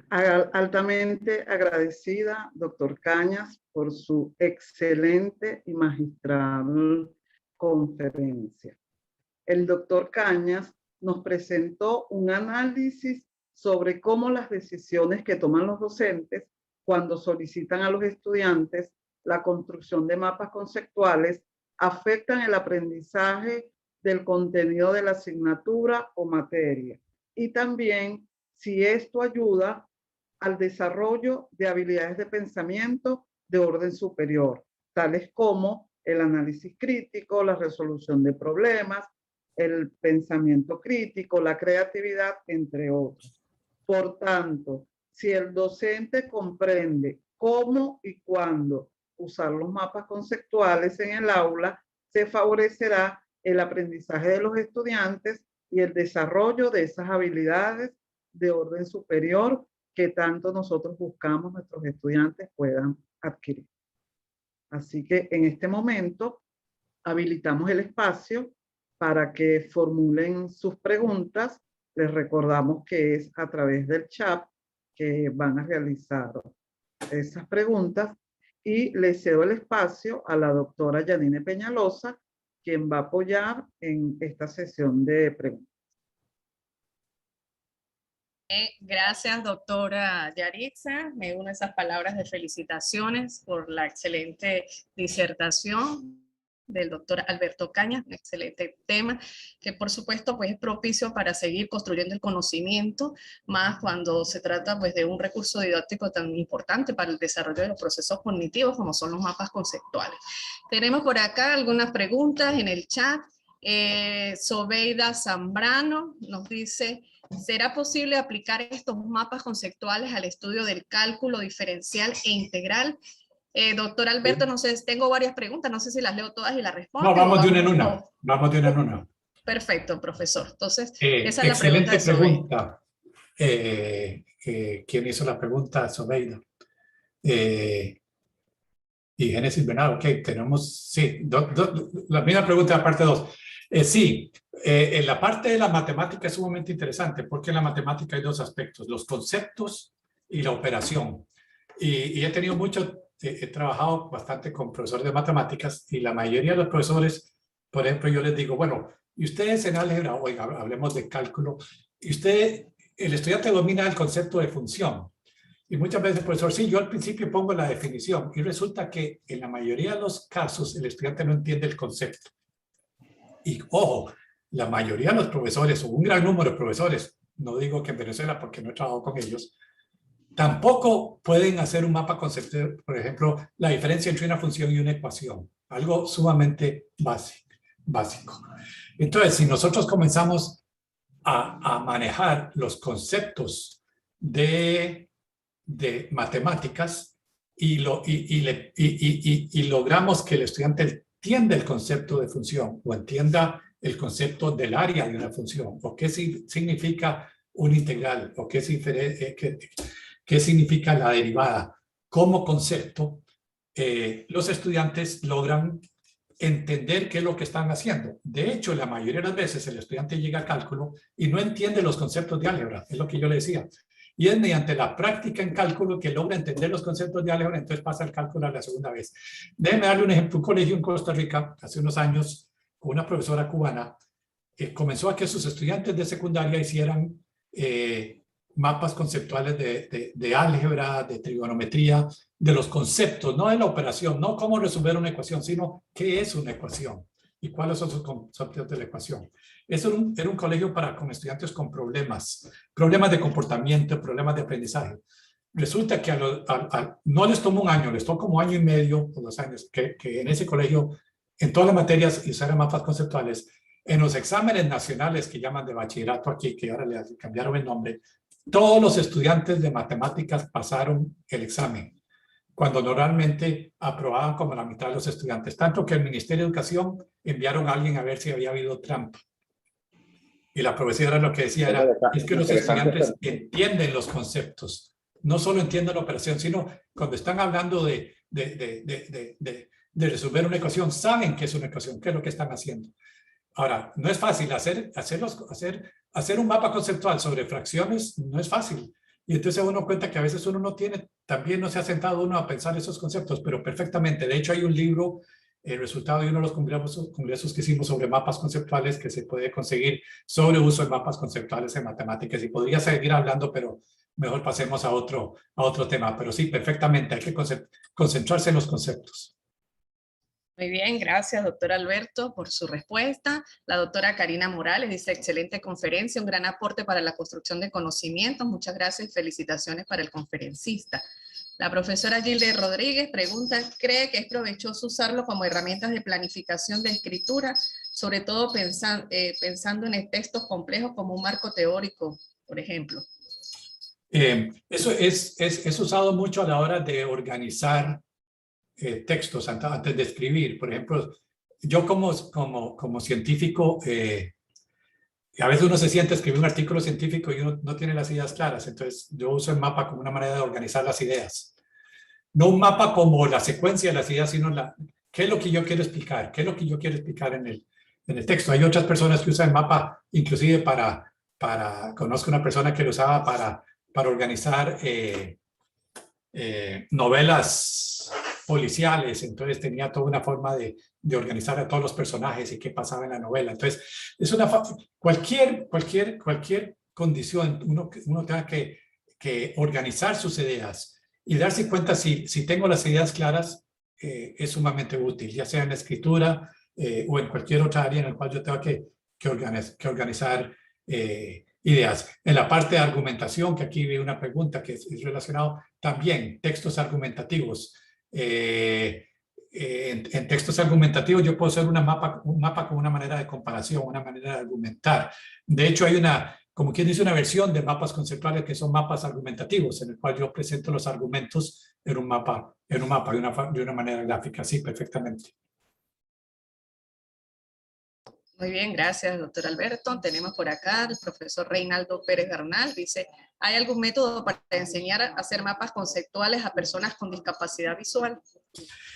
Altamente agradecida, doctor Cañas, por su excelente y magistral conferencia. El doctor Cañas nos presentó un análisis sobre cómo las decisiones que toman los docentes cuando solicitan a los estudiantes la construcción de mapas conceptuales afectan el aprendizaje del contenido de la asignatura o materia y también si esto ayuda al desarrollo de habilidades de pensamiento de orden superior, tales como el análisis crítico, la resolución de problemas, el pensamiento crítico, la creatividad, entre otros. Por tanto, si el docente comprende cómo y cuándo usar los mapas conceptuales en el aula, se favorecerá el aprendizaje de los estudiantes y el desarrollo de esas habilidades de orden superior que tanto nosotros buscamos nuestros estudiantes puedan adquirir. Así que en este momento habilitamos el espacio para que formulen sus preguntas. Les recordamos que es a través del chat que van a realizar esas preguntas y le cedo el espacio a la doctora Yanine Peñalosa, quien va a apoyar en esta sesión de preguntas. Gracias, doctora Yaritza. Me uno a esas palabras de felicitaciones por la excelente disertación del doctor Alberto Cañas, un excelente tema que por supuesto pues es propicio para seguir construyendo el conocimiento, más cuando se trata pues de un recurso didáctico tan importante para el desarrollo de los procesos cognitivos como son los mapas conceptuales. Tenemos por acá algunas preguntas en el chat. Sobeida Zambrano nos dice: ¿será posible aplicar estos mapas conceptuales al estudio del cálculo diferencial e integral? Doctor Alberto, no sé, tengo varias preguntas, no sé si las leo todas y las respondo. No, vamos de una en una. Vamos de una en una. Perfecto, profesor. Entonces, esa es la excelente pregunta. ¿Quién hizo la pregunta? Sobeida. Y Génesis Bernardo, ok, tenemos, sí, la misma pregunta de la parte 2. Sí, en la parte de la matemática es sumamente interesante porque en la matemática hay dos aspectos, los conceptos y la operación. Y he tenido he trabajado bastante con profesores de matemáticas y la mayoría de los profesores, por ejemplo, yo les digo, bueno, y ustedes en álgebra, oiga, hablemos de cálculo, y el estudiante domina el concepto de función. Y muchas veces, profesor, sí, yo al principio pongo la definición y resulta que en la mayoría de los casos el estudiante no entiende el concepto. Y ojo, la mayoría de los profesores, o un gran número de profesores, no digo que en Venezuela porque no he trabajado con ellos, tampoco pueden hacer un mapa conceptual, por ejemplo, la diferencia entre una función y una ecuación. algo sumamente básico. Entonces, si nosotros comenzamos a manejar los conceptos de matemáticas y logramos que el estudiante entienda el concepto de función o entienda el concepto del área de una función, o qué significa un integral, o qué significa la derivada como concepto, los estudiantes logran entender qué es lo que están haciendo. De hecho, la mayoría de las veces el estudiante llega a cálculo y no entiende los conceptos de álgebra, es lo que yo le decía. Y es mediante la práctica en cálculo que logra entender los conceptos de álgebra, entonces pasa el cálculo a la segunda vez. Déjeme darle un ejemplo. Un colegio en Costa Rica, hace unos años, con una profesora cubana, comenzó a que sus estudiantes de secundaria hicieran mapas conceptuales de álgebra, de trigonometría, de los conceptos, no de la operación, no cómo resolver una ecuación, sino qué es una ecuación y cuáles son sus conceptos de la ecuación. Eso era un colegio con estudiantes con problemas de comportamiento, problemas de aprendizaje. Resulta que no les tomó un año, les tomó como 1 año y medio o 2 años, que en ese colegio, en todas las materias, usaron mapas conceptuales. En los exámenes nacionales que llaman de bachillerato aquí, que ahora le cambiaron el nombre, todos los estudiantes de matemáticas pasaron el examen, cuando normalmente aprobaban como la mitad de los estudiantes, tanto que el Ministerio de Educación enviaron a alguien a ver si había habido trampa. Y la profesora lo que decía era, es que los estudiantes entienden los conceptos, no solo entienden la operación, sino cuando están hablando de resolver una ecuación, saben qué es una ecuación, qué es lo que están haciendo. Ahora, no es fácil hacer un mapa conceptual sobre fracciones, no es fácil. Y entonces uno cuenta que a veces uno también no se ha sentado uno a pensar esos conceptos, pero perfectamente. De hecho, hay un libro, el resultado de uno de los congresos que hicimos sobre mapas conceptuales, que se puede conseguir sobre uso de mapas conceptuales en matemáticas. Y podría seguir hablando, pero mejor pasemos a otro tema. Pero sí, perfectamente, hay que concentrarse en los conceptos. Muy bien, gracias, doctor Alberto, por su respuesta. La doctora Karina Morales dice, excelente conferencia, un gran aporte para la construcción de conocimientos. Muchas gracias y felicitaciones para el conferencista. La profesora Gilde Rodríguez pregunta, ¿cree que es provechoso usarlo como herramientas de planificación de escritura, sobre todo pensando en textos complejos como un marco teórico, por ejemplo? Eso es usado mucho a la hora de organizar textos antes de escribir. Por ejemplo, yo como científico, a veces uno se siente a escribir un artículo científico y uno no tiene las ideas claras, entonces yo uso el mapa como una manera de organizar las ideas. No un mapa como la secuencia de las ideas, sino qué es lo que yo quiero explicar, qué es lo que yo quiero explicar en el texto. Hay otras personas que usan el mapa inclusive conozco una persona que lo usaba para organizar novelas policiales, entonces tenía toda una forma de organizar a todos los personajes y qué pasaba en la novela. Entonces, es cualquier condición, uno tenga que organizar sus ideas y darse cuenta si tengo las ideas claras, es sumamente útil, ya sea en la escritura o en cualquier otra área en la cual yo tenga que organizar ideas. En la parte de argumentación, que aquí vi una pregunta que es relacionado también, textos argumentativos. En textos argumentativos yo puedo hacer un mapa con una manera de comparación, una manera de argumentar. De hecho, hay como quien dice, una versión de mapas conceptuales que son mapas argumentativos, en el cual yo presento los argumentos en un mapa de una manera gráfica. Sí, perfectamente. Muy bien, gracias, doctor Alberto. Tenemos por acá el profesor Reinaldo Pérez Bernal. Dice, ¿hay algún método para enseñar a hacer mapas conceptuales a personas con discapacidad visual?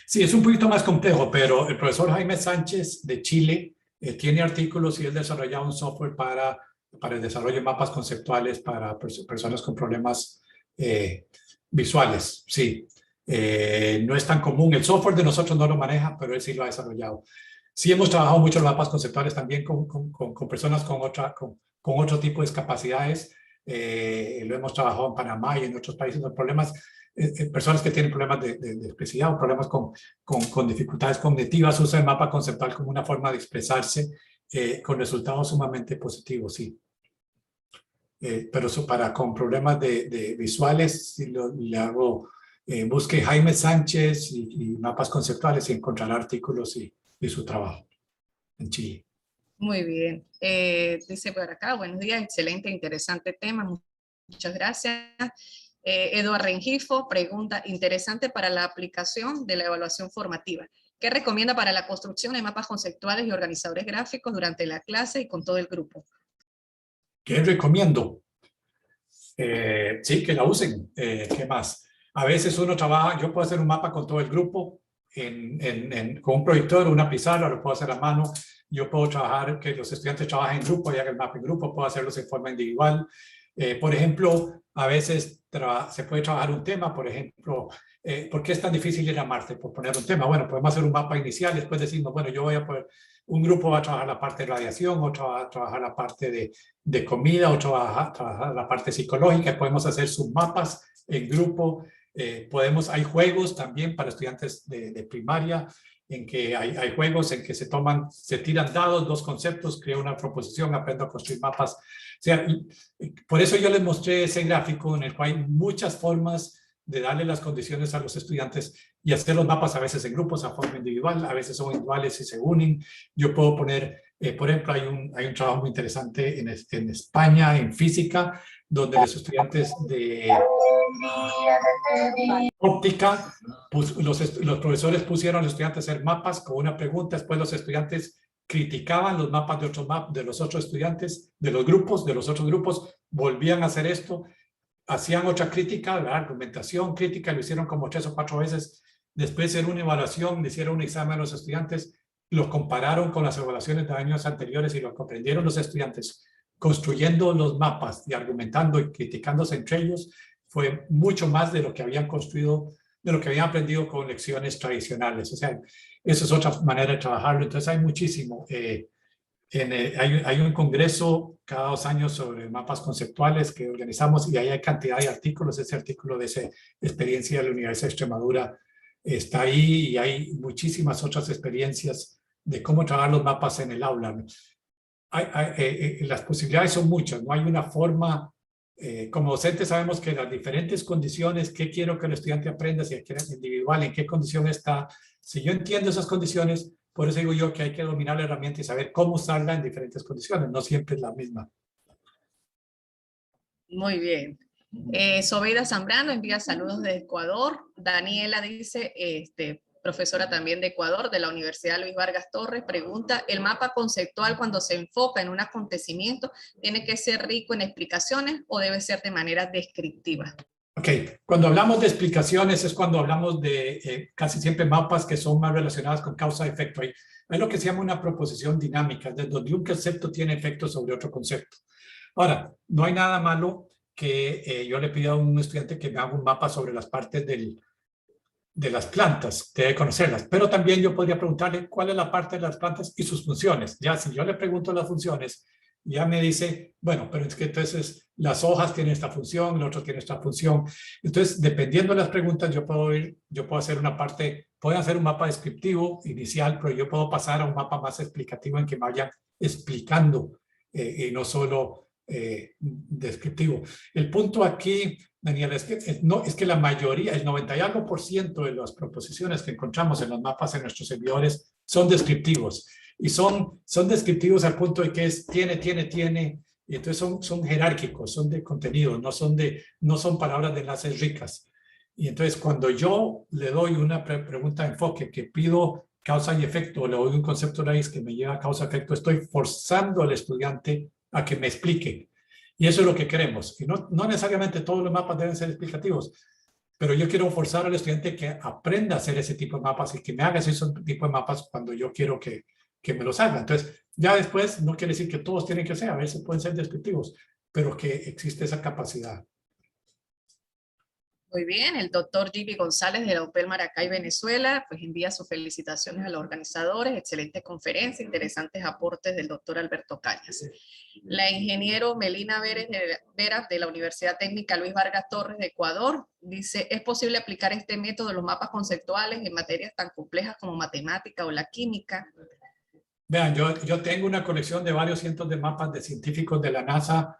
Sí, es un poquito más complejo, pero el profesor Jaime Sánchez de Chile tiene artículos y él desarrolla un software para el desarrollo de mapas conceptuales para personas con problemas visuales. Sí, no es tan común. El software de nosotros no lo maneja, pero él sí lo ha desarrollado. Sí hemos trabajado mucho en mapas conceptuales también con personas con otro tipo de discapacidades. Lo hemos trabajado en Panamá y en otros países con problemas, personas que tienen problemas de expresividad o problemas con dificultades cognitivas usan el mapa conceptual como una forma de expresarse con resultados sumamente positivos, sí. Pero con problemas de visuales sí le hago busque Jaime Sánchez y mapas conceptuales y encontrará artículos y su trabajo en Chile. Muy bien. Dice por acá, buenos días, excelente, interesante tema. Muchas gracias. Eduardo Rengifo pregunta, interesante para la aplicación de la evaluación formativa. ¿Qué recomienda para la construcción de mapas conceptuales y organizadores gráficos durante la clase y con todo el grupo? ¿Qué recomiendo? Sí, que la usen. ¿Qué más? A veces uno trabaja, yo puedo hacer un mapa con todo el grupo con un proyector, una pizarra, lo puedo hacer a mano. Yo puedo trabajar, que los estudiantes trabajen en grupo y hagan el mapa en grupo, puedo hacerlos en forma individual. Por ejemplo, a veces se puede trabajar un tema, por ejemplo, ¿por qué es tan difícil ir a Marte? Por poner un tema. Bueno, podemos hacer un mapa inicial y después decimos, bueno, yo voy a poner, un grupo va a trabajar la parte de radiación, otro va a trabajar la parte de comida, otro va a trabajar la parte psicológica. Podemos hacer submapas en grupo. Hay juegos también para estudiantes de primaria, en que hay juegos en que se tiran dados, dos conceptos, creo una proposición, aprendo a construir mapas. O sea, por eso yo les mostré ese gráfico en el cual hay muchas formas de darle las condiciones a los estudiantes y hacer los mapas a veces en grupos, a forma individual, a veces son individuales y se unen. Yo puedo poner, por ejemplo, hay un trabajo muy interesante en España, en física, donde los estudiantes de óptica, los profesores pusieron a los estudiantes a hacer mapas con una pregunta, después los estudiantes criticaban los mapas de los otros estudiantes, de los otros grupos, volvían a hacer esto, hacían otra crítica, la argumentación crítica, lo hicieron como 3 o 4 veces, después en una evaluación, le hicieron un examen a los estudiantes, los compararon con las evaluaciones de años anteriores y lo comprendieron los estudiantes, construyendo los mapas y argumentando y criticándose entre ellos, fue mucho más de lo que habían construido, de lo que habían aprendido con lecciones tradicionales. O sea, eso es otra manera de trabajarlo. Entonces hay muchísimo. Hay un congreso cada 2 años sobre mapas conceptuales que organizamos y ahí hay cantidad de artículos. Ese artículo de esa experiencia de la Universidad de Extremadura está ahí y hay muchísimas otras experiencias de cómo trabajar los mapas en el aula. Las posibilidades son muchas, no hay una forma. Como docentes sabemos que las diferentes condiciones, qué quiero que el estudiante aprenda, si es individual, en qué condición está. Si yo entiendo esas condiciones, por eso digo yo que hay que dominar la herramienta y saber cómo usarla en diferentes condiciones, no siempre es la misma. Muy bien. Sobeida Zambrano envía saludos de Ecuador. Daniela dice, profesora también de Ecuador, de la Universidad Luis Vargas Torres, pregunta, ¿el mapa conceptual cuando se enfoca en un acontecimiento tiene que ser rico en explicaciones o debe ser de manera descriptiva? Ok, cuando hablamos de explicaciones es cuando hablamos de casi siempre mapas que son más relacionadas con causa-efecto. Hay lo que se llama una proposición dinámica, de donde un concepto tiene efecto sobre otro concepto. Ahora, no hay nada malo que yo le pida a un estudiante que me haga un mapa sobre las partes de las plantas, debe conocerlas, pero también yo podría preguntarle cuál es la parte de las plantas y sus funciones. Ya si yo le pregunto las funciones, ya me dice, bueno, pero es que entonces las hojas tienen esta función, el otro tiene esta función. Entonces, dependiendo de las preguntas, yo puedo hacer una parte, puedo hacer un mapa descriptivo inicial, pero yo puedo pasar a un mapa más explicativo en que me vayan explicando y no solo descriptivo. El punto aquí, Daniela, es que la mayoría, el 90 y algo % de las proposiciones que encontramos en los mapas en nuestros servidores son descriptivos. Y son descriptivos al punto de que es tiene, y entonces son jerárquicos, son de contenido, no son palabras de enlaces ricas. Y entonces cuando yo le doy una pregunta de enfoque que pido causa y efecto, o le doy un concepto raíz que me lleva a causa-efecto, estoy forzando al estudiante a que me explique. Y eso es lo que queremos. Y no necesariamente todos los mapas deben ser explicativos, pero yo quiero forzar al estudiante que aprenda a hacer ese tipo de mapas y que me haga ese tipo de mapas cuando yo quiero que me los haga. Entonces, ya después no quiere decir que todos tienen que ser, a veces pueden ser descriptivos, pero que existe esa capacidad. Muy bien, el doctor Gili González de la UPEL Maracay, Venezuela, pues envía sus felicitaciones a los organizadores, excelente conferencia, interesantes aportes del doctor Alberto Cañas. La ingeniero Melina Veras de la Universidad Técnica Luis Vargas Torres de Ecuador dice, ¿es posible aplicar este método de los mapas conceptuales en materias tan complejas como matemática o la química? Vean, yo tengo una colección de varios cientos de mapas de científicos de la NASA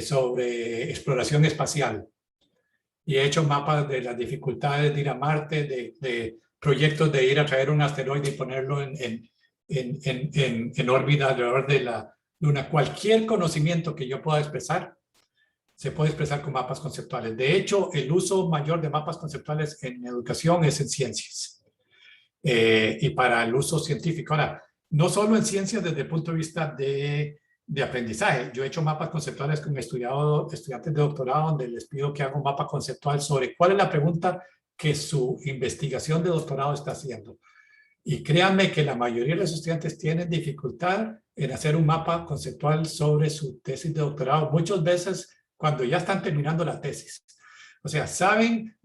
sobre exploración espacial. y he hecho mapas de las dificultades de ir a Marte, de proyectos de ir a traer un asteroide y ponerlo en órbita alrededor de la Luna. Cualquier conocimiento que yo pueda expresar, se puede expresar con mapas conceptuales. De hecho, el uso mayor de mapas conceptuales en educación es en ciencias y para el uso científico. Ahora, no solo en ciencias desde el punto de vista de aprendizaje. Yo he hecho mapas conceptuales con estudiantes de doctorado donde les pido que hagan un mapa conceptual sobre cuál es la pregunta que su investigación de doctorado está haciendo. Y créanme que la mayoría de los estudiantes tienen dificultad en hacer un mapa conceptual sobre su tesis de doctorado, muchas veces cuando ya están terminando la tesis. O sea, saben,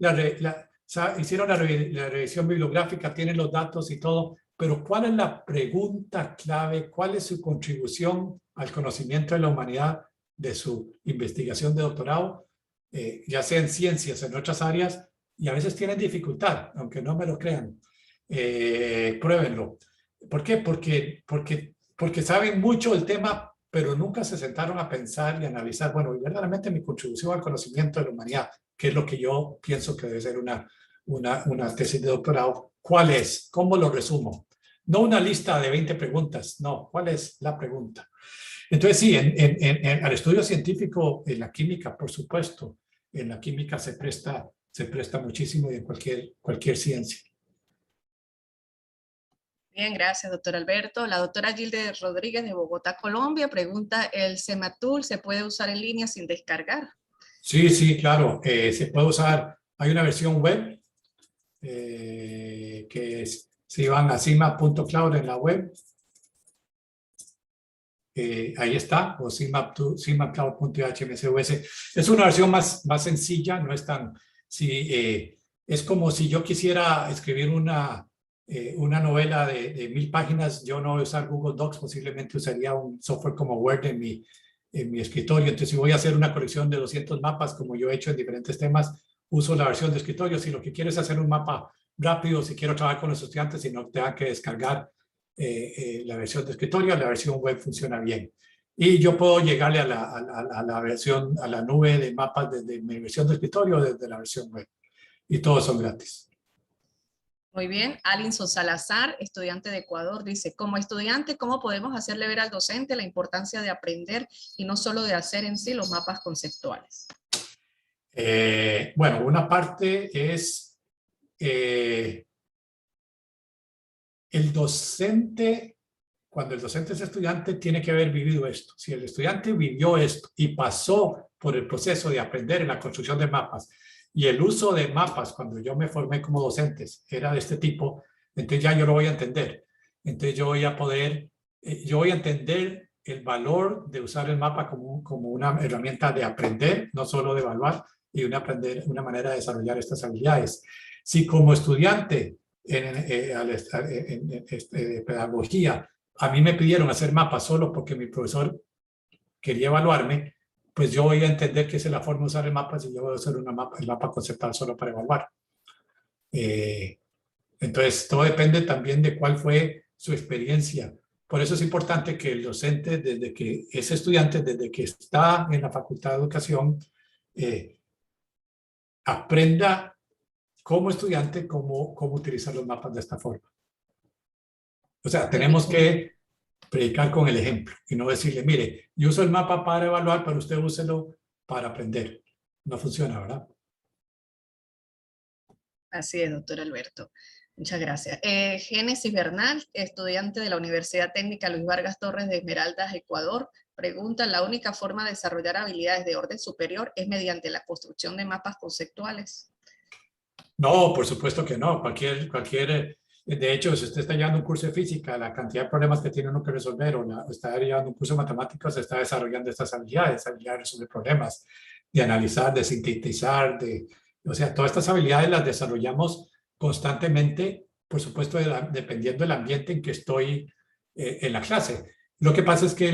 hicieron la revisión bibliográfica, tienen los datos y todo, pero ¿cuál es la pregunta clave? ¿Cuál es su contribución al conocimiento de la humanidad de su investigación de doctorado? Ya sea en ciencias, en otras áreas, y a veces tienen dificultad, aunque no me lo crean. Pruébenlo. ¿Por qué? Porque saben mucho del tema, pero nunca se sentaron a pensar y analizar, bueno, verdaderamente mi contribución al conocimiento de la humanidad, que es lo que yo pienso que debe ser una tesis de doctorado. ¿Cuál es? ¿Cómo lo resumo? No una lista de 20 preguntas, no. ¿Cuál es la pregunta? Entonces, sí, al estudio científico, en la química, por supuesto, en la química se presta muchísimo y en cualquier ciencia. Bien, gracias, doctor Alberto. La doctora Gilde Rodríguez de Bogotá, Colombia, pregunta, ¿el CEMATool se puede usar en línea sin descargar? Sí, claro, se puede usar. Hay una versión web que es, si van a cimap.cloud en la web, ahí está, o cimapcloud.hmcus. Es una versión más sencilla, no es tan... es como si yo quisiera escribir una novela de 1000 páginas, yo no voy a usar Google Docs, posiblemente usaría un software como Word en mi escritorio. Entonces, si voy a hacer una colección de 200 mapas, como yo he hecho en diferentes temas, uso la versión de escritorio. Si lo que quiero es hacer un mapa rápido, si quiero trabajar con los estudiantes y no tenga que descargar la versión de escritorio, la versión web funciona bien. Y yo puedo llegarle a la versión, a la nube de mapas desde mi versión de escritorio o desde la versión web. Y todos son gratis. Muy bien. Alinson Salazar, estudiante de Ecuador, dice, como estudiante, ¿cómo podemos hacerle ver al docente la importancia de aprender y no solo de hacer en sí los mapas conceptuales? Bueno, una parte es el docente, cuando el docente es estudiante, tiene que haber vivido esto. Si el estudiante vivió esto y pasó por el proceso de aprender en la construcción de mapas y el uso de mapas, cuando yo me formé como docente, era de este tipo, entonces ya yo lo voy a entender. Entonces yo voy a poder, yo voy a entender el valor de usar el mapa como una herramienta de aprender, no solo de evaluar, y una manera de desarrollar estas habilidades. Si como estudiante en pedagogía a mí me pidieron hacer mapas solo porque mi profesor quería evaluarme, pues yo voy a entender que esa es la forma de usar el mapa si yo voy a usar el mapa conceptual solo para evaluar. Entonces, todo depende también de cuál fue su experiencia. Por eso es importante que el docente, desde que es estudiante, desde que está en la Facultad de Educación, aprenda como estudiante cómo utilizar los mapas de esta forma. O sea, tenemos que predicar con el ejemplo y no decirle, mire, yo uso el mapa para evaluar, pero usted úselo para aprender. No funciona, ¿verdad? Así es, doctor Alberto. Muchas gracias. Génesis Bernal, estudiante de la Universidad Técnica Luis Vargas Torres de Esmeraldas, Ecuador, pregunta, ¿la única forma de desarrollar habilidades de orden superior es mediante la construcción de mapas conceptuales? No, por supuesto que no. De hecho, si usted está llevando un curso de física, la cantidad de problemas que tiene uno que resolver, o está llevando un curso de matemáticas, se está desarrollando estas habilidades de resolver problemas, de analizar, de sintetizar, o sea, todas estas habilidades las desarrollamos constantemente, por supuesto, dependiendo del ambiente en que estoy en la clase. Lo que pasa es que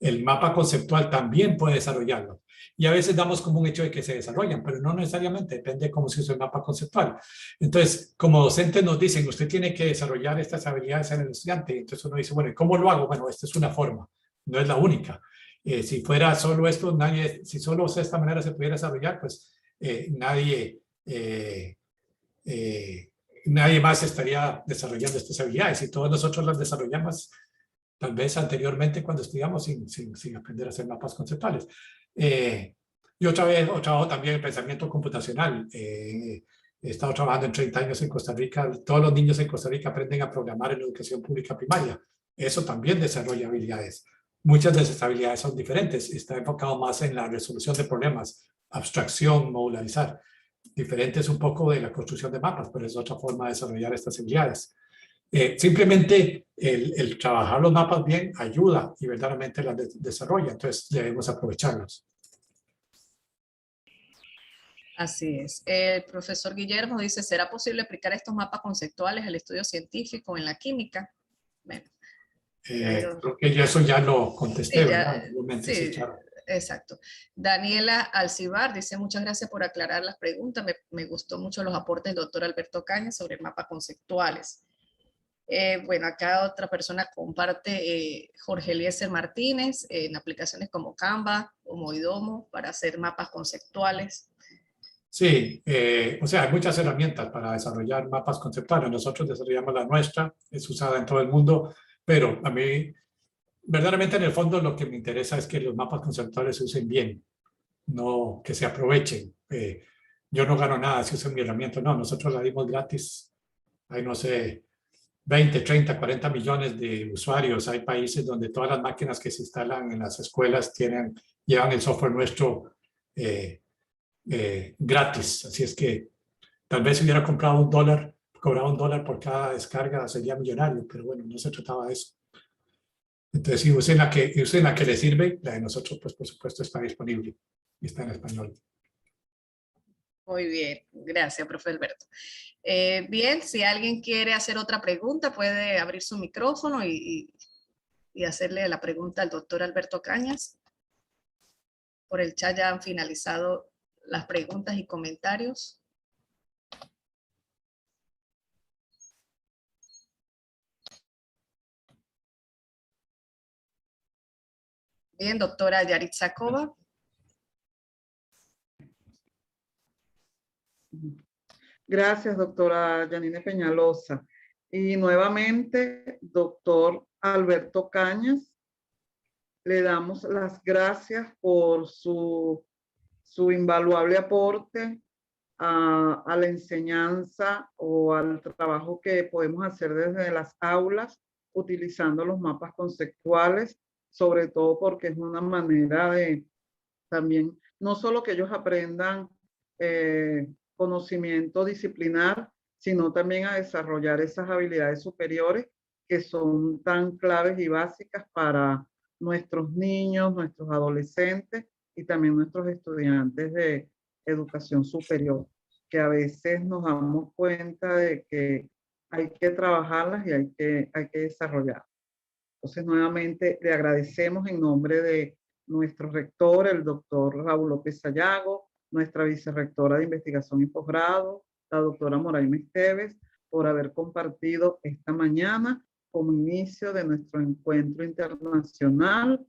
el mapa conceptual también puede desarrollarlo. Y a veces damos como un hecho de que se desarrollan, pero no necesariamente, depende de cómo se usa el mapa conceptual. Entonces, como docentes nos dicen, usted tiene que desarrollar estas habilidades en el estudiante. Entonces uno dice, bueno, ¿y cómo lo hago? Bueno, esta es una forma, no es la única. Si fuera solo esto, si solo de esta manera se pudiera desarrollar, pues nadie más estaría desarrollando estas habilidades, y todos nosotros las desarrollamos tal vez anteriormente cuando estudiamos sin aprender a hacer mapas conceptuales. Y trabajo también en pensamiento computacional. He estado trabajando en 30 años en Costa Rica. Todos los niños en Costa Rica aprenden a programar en la educación pública primaria. Eso también desarrolla habilidades. Muchas de esas habilidades son diferentes. Está enfocado más en la resolución de problemas, abstracción, modularizar. Diferente es un poco de la construcción de mapas, pero es otra forma de desarrollar estas habilidades. Simplemente el trabajar los mapas bien ayuda y verdaderamente las desarrolla. Entonces debemos aprovecharlos. Así es. El profesor Guillermo dice, ¿será posible aplicar estos mapas conceptuales al estudio científico en la química? Bueno, creo que eso ya lo contesté, sí, ¿verdad? Sí, sí, claro. Exacto. Daniela Alcibar dice, muchas gracias por aclarar las preguntas. Me gustó mucho los aportes del doctor Alberto Cañas sobre mapas conceptuales. Bueno, acá otra persona comparte, Jorge Eliezer Martínez, en aplicaciones como Canva o Moidomo para hacer mapas conceptuales. Sí, o sea, hay muchas herramientas para desarrollar mapas conceptuales. Nosotros desarrollamos la nuestra, es usada en todo el mundo, pero a mí, verdaderamente en el fondo lo que me interesa es que los mapas conceptuales se usen bien, no que se aprovechen. Yo no gano nada si uso mi herramienta, no, nosotros la dimos gratis. Hay, no sé, 20, 30, 40 millones de usuarios. Hay países donde todas las máquinas que se instalan en las escuelas llevan el software nuestro gratis. Así es que tal vez si hubiera comprado cobrado $1 por cada descarga, sería millonario, pero bueno, no se trataba de eso. Entonces, si usen la que les sirve, la de nosotros, pues por supuesto está disponible y está en español. Muy bien, gracias, profe Alberto. Bien, si alguien quiere hacer otra pregunta, puede abrir su micrófono y hacerle la pregunta al doctor Alberto Cañas. Por el chat ya han finalizado las preguntas y comentarios. Bien, doctora Yaritza Cova. Gracias, doctora Yanine Peñalosa. Y nuevamente, doctor Alberto Cañas, le damos las gracias por su invaluable aporte a la enseñanza o al trabajo que podemos hacer desde las aulas utilizando los mapas conceptuales, sobre todo porque es una manera de también, no solo que ellos aprendan conocimiento disciplinar, sino también a desarrollar esas habilidades superiores que son tan claves y básicas para nuestros niños, nuestros adolescentes y también nuestros estudiantes de educación superior, que a veces nos damos cuenta de que hay que trabajarlas y hay que desarrollar. Entonces, nuevamente le agradecemos en nombre de nuestro rector, el doctor Raúl López Sayago, nuestra vicerrectora de investigación y posgrado, la doctora Moraima Esteves, por haber compartido esta mañana como inicio de nuestro encuentro internacional,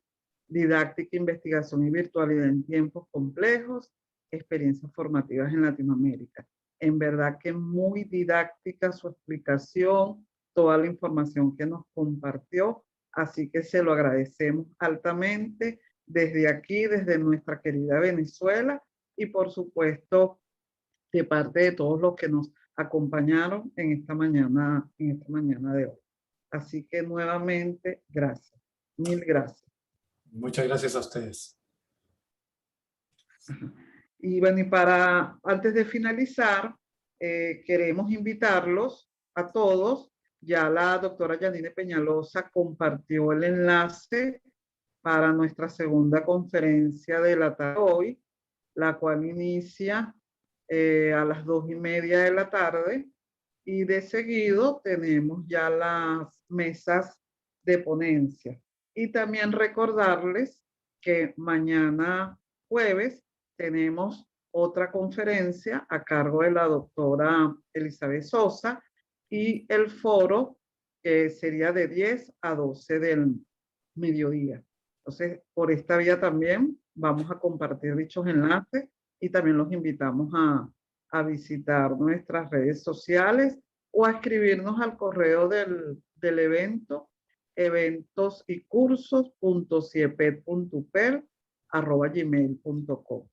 didáctica, investigación y virtualidad en tiempos complejos, experiencias formativas en Latinoamérica. En verdad que muy didáctica su explicación, toda la información que nos compartió, así que se lo agradecemos altamente desde aquí, desde nuestra querida Venezuela y por supuesto de parte de todos los que nos acompañaron en esta mañana de hoy. Así que nuevamente, gracias. Mil gracias. Muchas gracias a ustedes. Y bueno, y antes de finalizar, queremos invitarlos a todos. Ya la doctora Yanine Peñalosa compartió el enlace para nuestra segunda conferencia de la tarde hoy, la cual inicia a las 2:30 de la tarde. Y de seguido tenemos ya las mesas de ponencia. Y también recordarles que mañana jueves tenemos otra conferencia a cargo de la doctora Elizabeth Sosa y el foro que sería de 10 a 12 del mediodía. Entonces, por esta vía también vamos a compartir dichos enlaces y también los invitamos a visitar nuestras redes sociales o a escribirnos al correo del evento, eventosycursos.cieped.upel@gmail.com.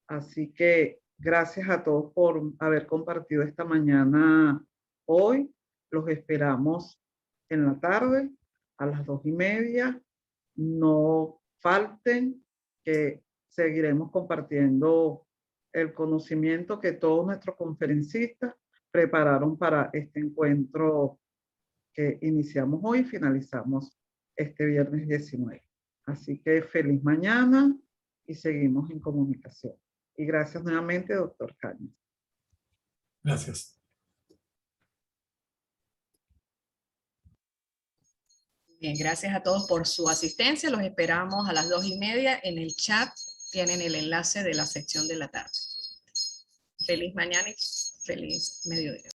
Así que gracias a todos por haber compartido esta mañana hoy. Los esperamos en la tarde a las 2:30. No falten, que seguiremos compartiendo el conocimiento que todos nuestros conferencistas prepararon para este encuentro que iniciamos hoy y finalizamos este viernes 19. Así que feliz mañana y seguimos en comunicación. Y gracias nuevamente, doctor Cañas. Gracias. Bien, gracias a todos por su asistencia. Los esperamos a las 2:30 en el chat. Tienen el enlace de la sección de la tarde. Feliz mañana y feliz mediodía.